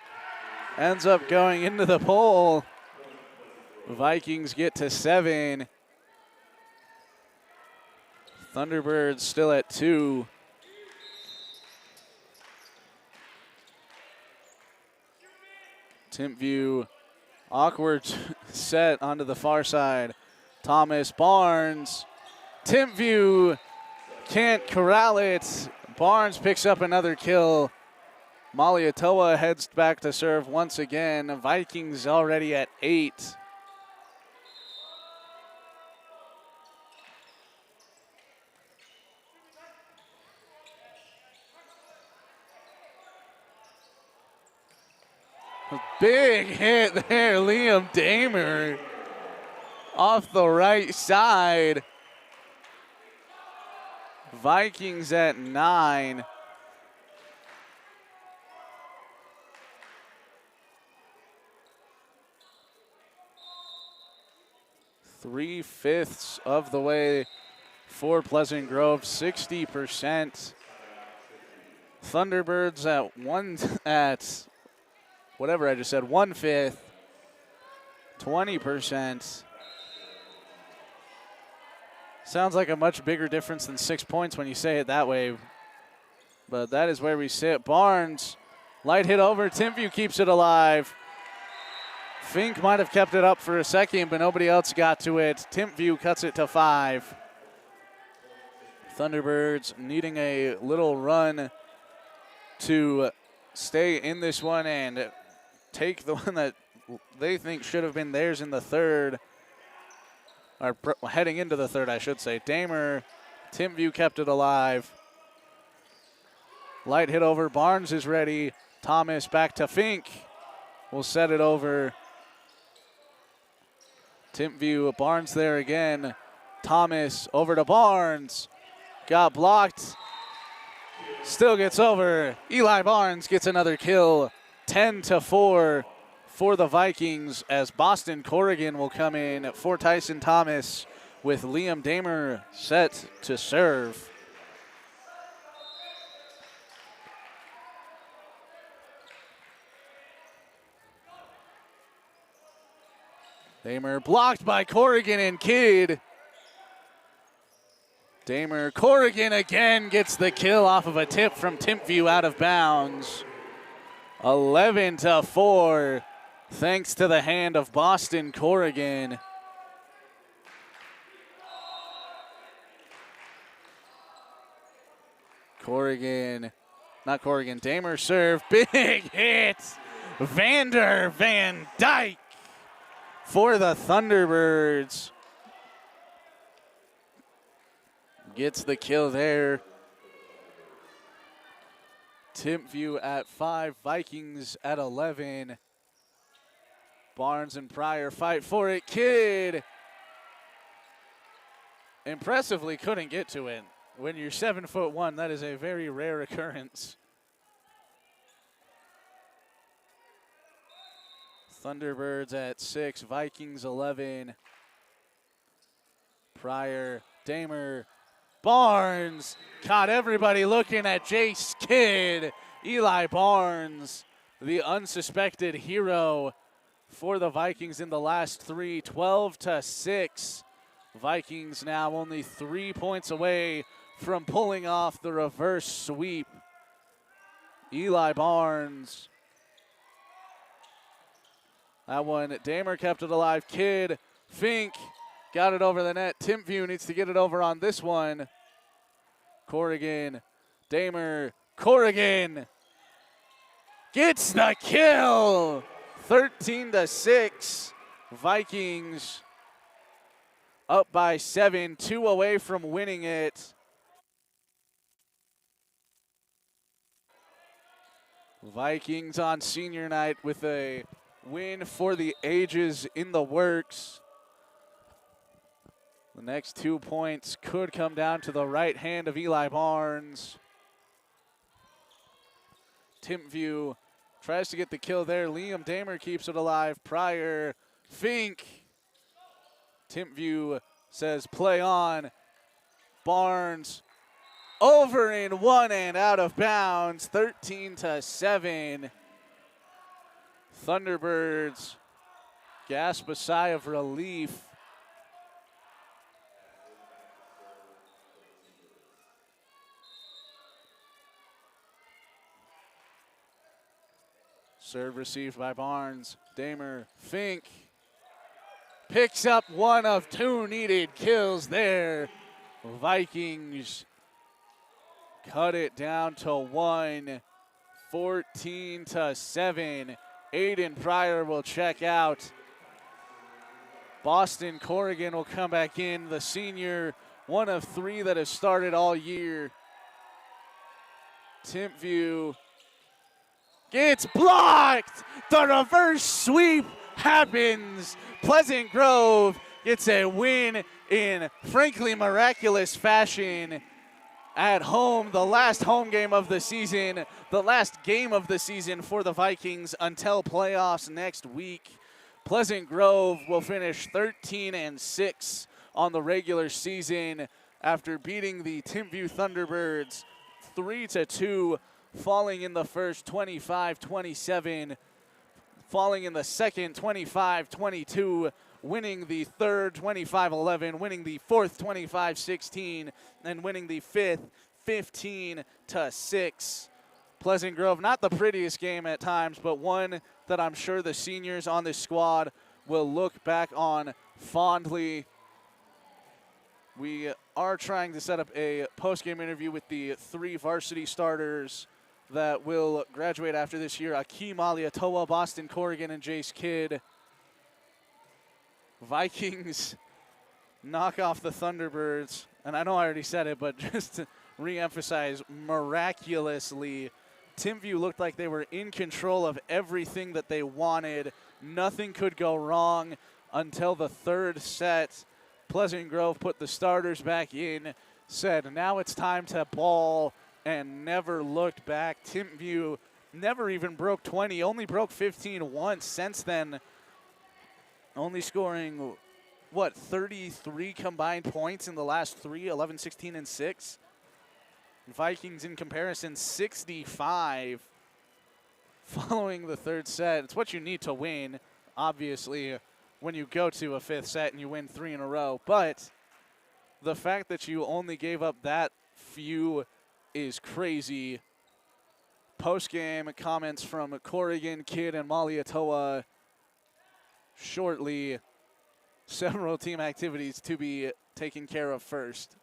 Speaker 1: Ends up going into the pole. Vikings get to 7. Thunderbirds still at 2. Timpview, awkward set onto the far side. Thomas Barnes. Timpview can't corral it. Barnes picks up another kill. Maliatoa heads back to serve once again. Vikings already at 8. Big hit there, Liam Damer off the right side. Vikings at 9. Three-fifths of the way for Pleasant Grove, 60%. Thunderbirds at whatever I just said, 1/5, 20%. Sounds like a much bigger difference than 6 points when you say it that way, but that is where we sit. Barnes, light hit over, Timpview keeps it alive. Fink might have kept it up for a second, but nobody else got to it. Timpview cuts it to 5. Thunderbirds needing a little run to stay in this one and take the one that they think should have been theirs in the third. Or heading into the third, I should say. Damer, Timpview kept it alive. Light hit over, Barnes is ready. Thomas back to Fink. Will set it over. Timpview, Barnes there again. Thomas over to Barnes. Got blocked. Still gets over. Eli Barnes gets another kill. 10-4 for the Vikings as Boston Corrigan will come in for Tyson Thomas with Liam Damer set to serve. Damer blocked by Corrigan and Kidd. Damer, Corrigan again gets the kill off of a tip from Timpview out of bounds. 11-4, thanks to the hand of Boston Corrigan. Damer serve, big hit. Vander Van Dyke for the Thunderbirds. Gets the kill there. Timpview at 5, Vikings at 11. Barnes and Pryor fight for it. Kidd impressively couldn't get to it. When you're 7'1", that is a very rare occurrence. Thunderbirds at 6, Vikings 11. Pryor, Damer, Barnes caught everybody looking at Jace Kidd. Eli Barnes, the unsuspected hero for the Vikings in the last 3, 12-6. Vikings now only 3 points away from pulling off the reverse sweep. Eli Barnes. That one, Damer kept it alive. Kidd, Fink got it over the net. Timpview needs to get it over on this one. Corrigan, Damer, Corrigan gets the kill. 13-6. Vikings up by 7, 2 away from winning it. Vikings on senior night with a win for the ages in the works. The next 2 points could come down to the right hand of Eli Barnes. Timpview tries to get the kill there. Liam Damer keeps it alive. Pryor, Fink. Timpview says play on. Barnes over in one and out of bounds. 13-7. Thunderbirds gasp a sigh of relief. Serve received by Barnes. Damer, Fink. Picks up one of two needed kills there. Vikings cut it down to one, 14-7. Aiden Pryor will check out. Boston Corrigan will come back in. The senior, one of three that has started all year. Timpview gets blocked. The reverse sweep happens. Pleasant Grove gets a win in frankly miraculous fashion at home. The last home game of the season, the last game of the season for the Vikings until playoffs next week. Pleasant Grove will finish 13-6 on the regular season after beating the Timpview Thunderbirds 3-2, falling in the first 25-27, falling in the second 25-22, winning the third 25-11, winning the fourth 25-16, and winning the fifth 15-6. Pleasant Grove, not the prettiest game at times, but one that I'm sure the seniors on this squad will look back on fondly. We are trying to set up a post-game interview with the three varsity starters that will graduate after this year: Akeem Aliatoa, Boston Corrigan, and Jace Kidd. Vikings knock off the Thunderbirds, and I know I already said it, but just to re-emphasize, miraculously, Timpview looked like they were in control of everything that they wanted. Nothing could go wrong until the third set. Pleasant Grove put the starters back in, said now it's time to ball, and never looked back. Timpview never even broke 20, only broke 15 once since then, only scoring, 33 combined points in the last three, 11, 16, and 6. Vikings, in comparison, 65 following the third set. It's what you need to win, obviously, when you go to a fifth set and you win 3 in a row. But the fact that you only gave up that few is crazy. Post-game comments from Corrigan, Kidd, and Maliatoa shortly. Several team activities to be taken care of first.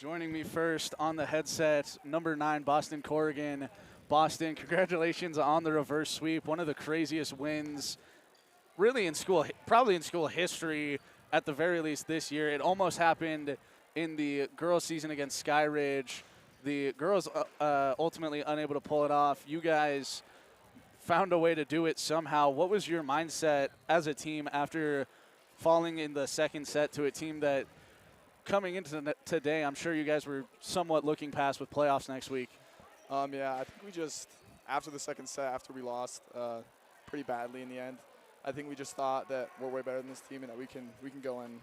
Speaker 1: Joining me first on the headset, number 9, Boston Corrigan. Boston, congratulations on the reverse sweep. One of the craziest wins really in school, probably in school history at the very least this year. It almost happened in the girls' season against Sky Ridge. The girls ultimately unable to pull it off. You guys found a way to do it somehow. What was your mindset as a team after falling in the second set to a team that coming into today, I'm sure you guys were somewhat looking past with playoffs next week?
Speaker 3: Yeah, I think we just, after the second set, after we lost pretty badly in the end, I think we just thought that we're way better than this team and that we can go and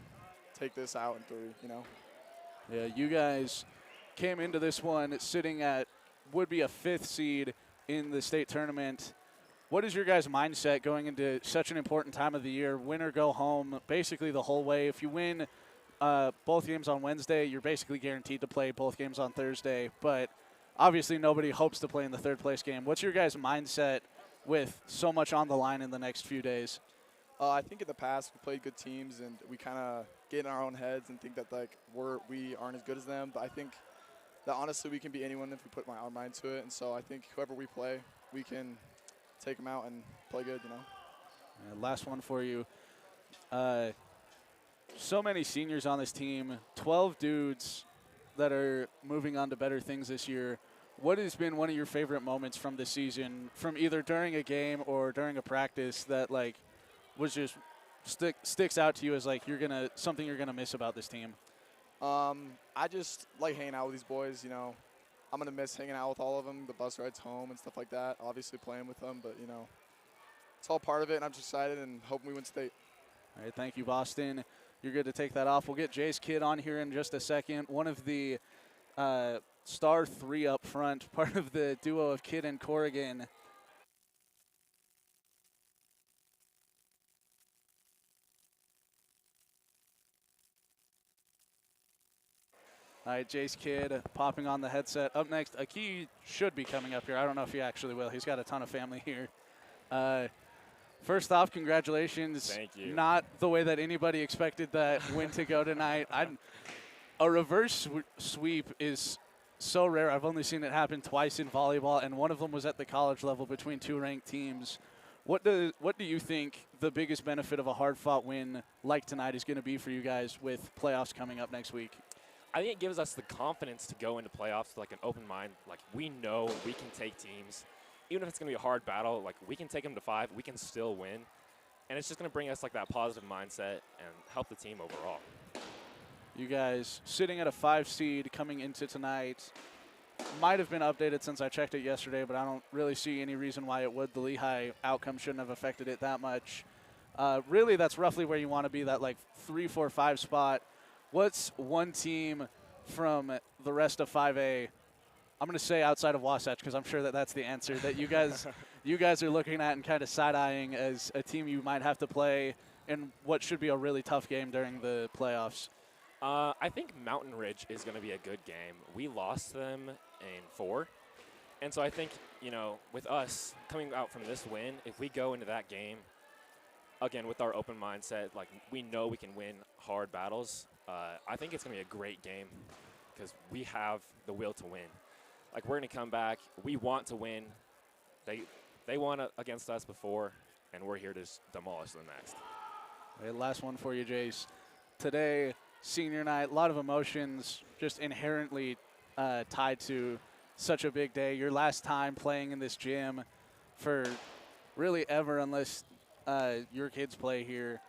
Speaker 3: take this out in 3, you know?
Speaker 1: Yeah, you guys came into this one sitting at would be a 5th seed in the state tournament. What is your guys' mindset going into such an important time of the year? Win or go home basically the whole way. If you win both games on Wednesday, you're basically guaranteed to play both games on Thursday. But obviously nobody hopes to play in the 3rd place game. What's your guys' mindset with so much on the line in the next few days?
Speaker 3: I think in the past we played good teams and we kind of get in our own heads and think that like we aren't as good as them. But I think that honestly we can beat anyone if we put our mind to it. And so I think whoever we play, we can take them out and play good, you know.
Speaker 1: Last one for you. So many seniors on this team, 12 dudes that are moving on to better things this year. What has been one of your favorite moments from the season, from either during a game or during a practice that like was just sticks out to you as like something you're gonna miss about this team?
Speaker 3: I just like hanging out with these boys, you know. I'm gonna miss hanging out with all of them, the bus rides home and stuff like that. Obviously playing with them, but you know, it's all part of it, and I'm just excited and hoping we win state.
Speaker 1: All right, thank you, Boston. You're good to take that off. We'll get Jay's kid on here in just a second. One of the star 3 up front, part of the duo of Kidd and Corrigan. All right, Jay's kid popping on the headset. Up next, Aki should be coming up here. I don't know if he actually will. He's got a ton of family here. First off, congratulations.
Speaker 4: Thank you.
Speaker 1: Not the way that anybody expected that win to go tonight. A reverse sweep is so rare. I've only seen it happen twice in volleyball, and one of them was at the college level between 2 ranked teams. What do you think the biggest benefit of a hard-fought win like tonight is going to be for you guys with playoffs coming up next week?
Speaker 4: I think it gives us the confidence to go into playoffs with like an open mind. Like we know we can take teams. Even if it's going to be a hard battle, like we can take them to 5, we can still win. And it's just going to bring us like that positive mindset and help the team overall.
Speaker 1: You guys sitting at a 5 seed coming into tonight. Might have been updated since I checked it yesterday, but I don't really see any reason why it would. The Lehigh outcome shouldn't have affected it that much. Really, that's roughly where you want to be, that like 3, 4, 5 spot. What's one team from the rest of 5A, I'm going to say outside of Wasatch because I'm sure that that's the answer, that you guys are looking at and kind of side-eyeing as a team you might have to play in what should be a really tough game during the playoffs?
Speaker 4: I think Mountain Ridge is going to be a good game. We lost them in 4. And so I think, you know, with us coming out from this win, if we go into that game, again, with our open mindset, like we know we can win hard battles, I think it's going to be a great game because we have the will to win. Like, we're going to come back. We want to win. They won against us before, and we're here to demolish them next.
Speaker 1: Okay, last one for you, Jace. Today, senior night, a lot of emotions just inherently tied to such a big day. Your last time playing in this gym for really ever, unless your kids play here.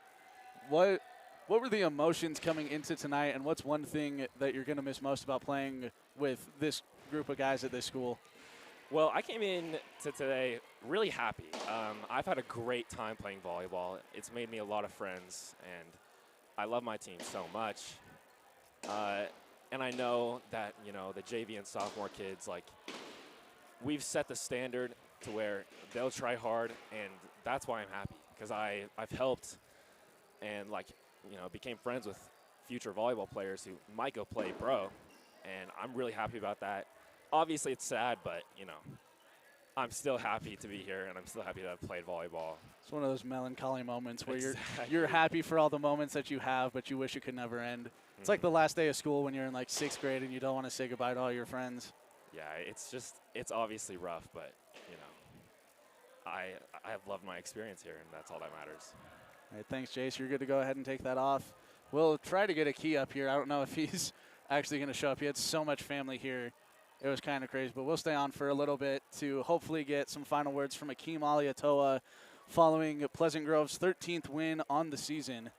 Speaker 1: What were the emotions coming into tonight, and what's one thing that you're going to miss most about playing with this group of guys at this school?
Speaker 4: Well, I came in to today really happy. I've had a great time playing volleyball. It's made me a lot of friends, and I love my team so much. And I know that, you know, the JV and sophomore kids, like, we've set the standard to where they'll try hard, and that's why I'm happy, because I've helped and, like, you know, became friends with future volleyball players who might go play pro, and I'm really happy about that. Obviously, it's sad, but, you know, I'm still happy to be here, and I'm still happy to have played volleyball.
Speaker 1: It's one of those melancholy moments where
Speaker 4: Exactly.
Speaker 1: you're happy for all the moments that you have, but you wish it could never end. It's like the last day of school when you're in like 6th grade and you don't want to say goodbye to all your friends.
Speaker 4: Yeah, it's obviously rough, but you know, I have loved my experience here, and that's all that matters.
Speaker 1: All right, thanks, Jace. You're good to go ahead and take that off. We'll try to get a key up here. I don't know if he's actually going to show up. He had so much family here. It was kind of crazy, but we'll stay on for a little bit to hopefully get some final words from Akeem Aliatoa following Pleasant Grove's 13th win on the season.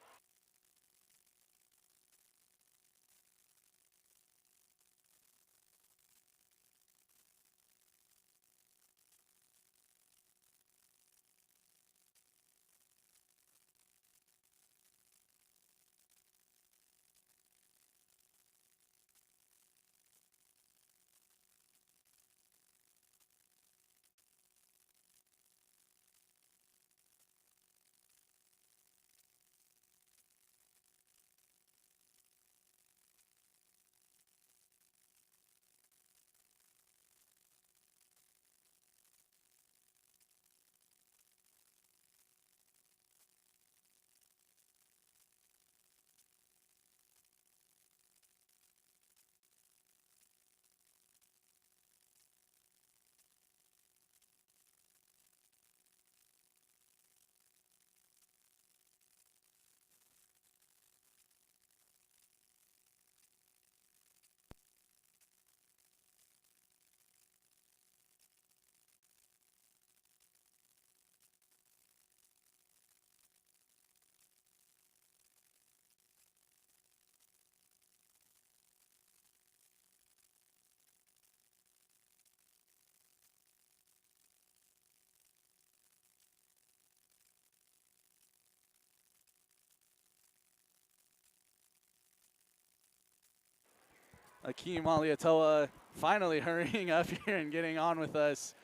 Speaker 1: Akeem Aliatoa finally hurrying up here and getting on with us.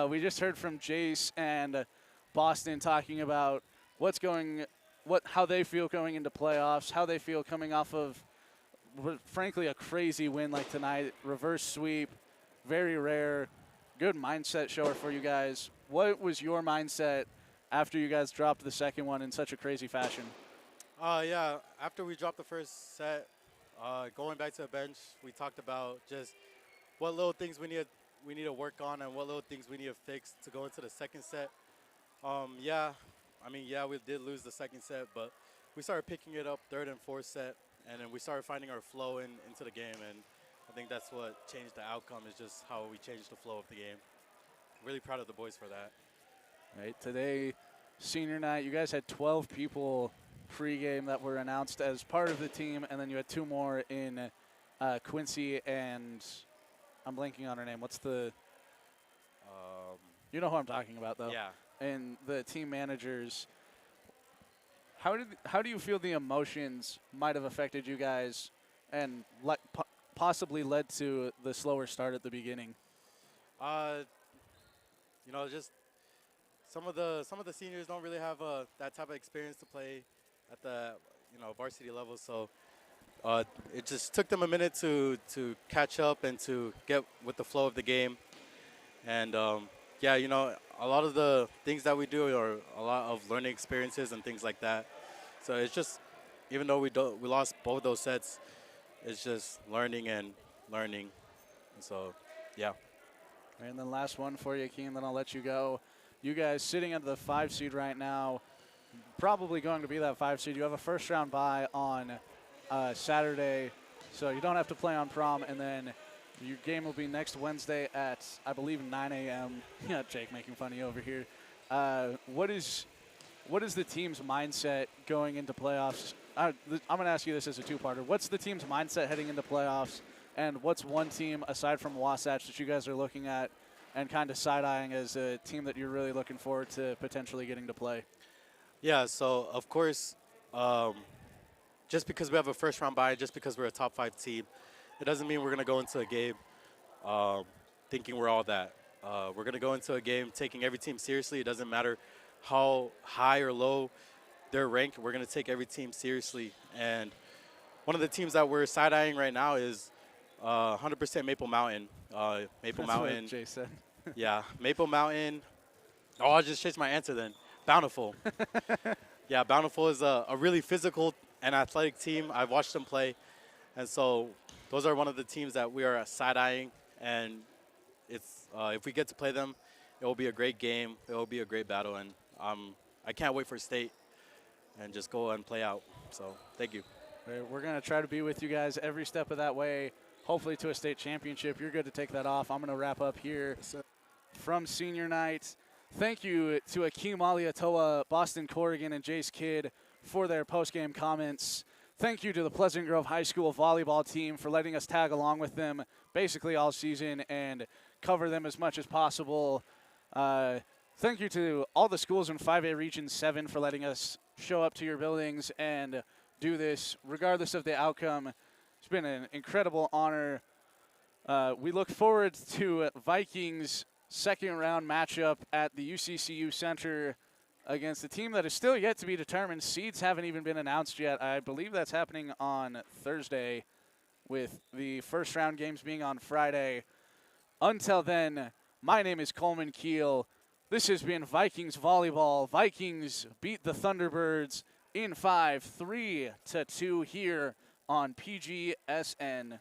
Speaker 1: We just heard from Jace and Boston talking about how they feel going into playoffs, how they feel coming off of, frankly, a crazy win like tonight. Reverse sweep, very rare, good mindset shower for you guys. What was your mindset after you guys dropped the second one in such a crazy fashion?
Speaker 5: Yeah, after we dropped the first set, going back to the bench, we talked about just what little things we need to work on and what little things we need to fix to go into the second set. We did lose the second set, but we started picking it up third and fourth set, and then we started finding our flow into the game, and I think that's what changed the outcome, is just how we changed the flow of the game. Really proud of the boys for that.
Speaker 1: Right, today, senior night, you guys had 12 people pregame that were announced as part of the team, and then you had 2 more in Quincy and I'm blanking on her name. What's the? You know who I'm talking about, though.
Speaker 5: Yeah.
Speaker 1: And the team managers. How do you feel the emotions might have affected you guys, and possibly led to the slower start at the beginning?
Speaker 5: Just some of the seniors don't really have that type of experience to play at the varsity level, so it just took them a minute to catch up and to get with the flow of the game. And a lot of the things that we do are a lot of learning experiences and things like that. So it's just, even though we lost both those sets, it's just learning. And so, yeah.
Speaker 1: And then last one for you, Keem, then I'll let you go. You guys sitting at the 5 seed right now, probably going to be that 5 seed. You have a first round bye on Saturday, so you don't have to play on prom, and then your game will be next Wednesday at, I believe, 9 a.m. Yeah, Jake making fun of you over here. What is the team's mindset going into playoffs? I'm going to ask you this as a two-parter. What's the team's mindset heading into playoffs, and what's one team, aside from Wasatch, that you guys are looking at and kind of side-eyeing as a team that you're really looking forward to potentially getting to play?
Speaker 5: Yeah, so, of course, just because we have a first-round bye, just because we're a top-5 team, it doesn't mean we're going to go into a game thinking we're all that. We're going to go into a game taking every team seriously. It doesn't matter how high or low they're ranked. We're going to take every team seriously. And one of the teams that we're side-eyeing right now is 100% Maple Mountain. Maple Mountain.
Speaker 1: That's what Jay said.
Speaker 5: Yeah, Maple Mountain. Oh, I'll just change my answer then. Bountiful. Yeah, Bountiful is a really physical and athletic team. I've watched them play, And so those are one of the teams that we are side-eyeing, and it's if we get to play them, it will be a great game. It will be a great battle, and I can't wait for state and just go and play out. So thank you.
Speaker 1: We're going to try to be with you guys every step of that way, hopefully to a state championship. You're good to take that off. I'm going to wrap up here from senior night. Thank you to Akeem Aliatoa, Boston Corrigan, and Jace Kidd for their post-game comments. Thank you to the Pleasant Grove High School volleyball team for letting us tag along with them basically all season and cover them as much as possible. Thank you to all the schools in 5A Region 7 for letting us show up to your buildings and do this regardless of the outcome. It's been an incredible honor. We look forward to Vikings' second round matchup at the UCCU Center against a team that is still yet to be determined. Seeds haven't even been announced yet. I believe that's happening on Thursday, with the first round games being on Friday. Until then, my name is Coleman Keel. This has been Vikings Volleyball. Vikings beat the Thunderbirds in 5, 3-2 here on PGSN.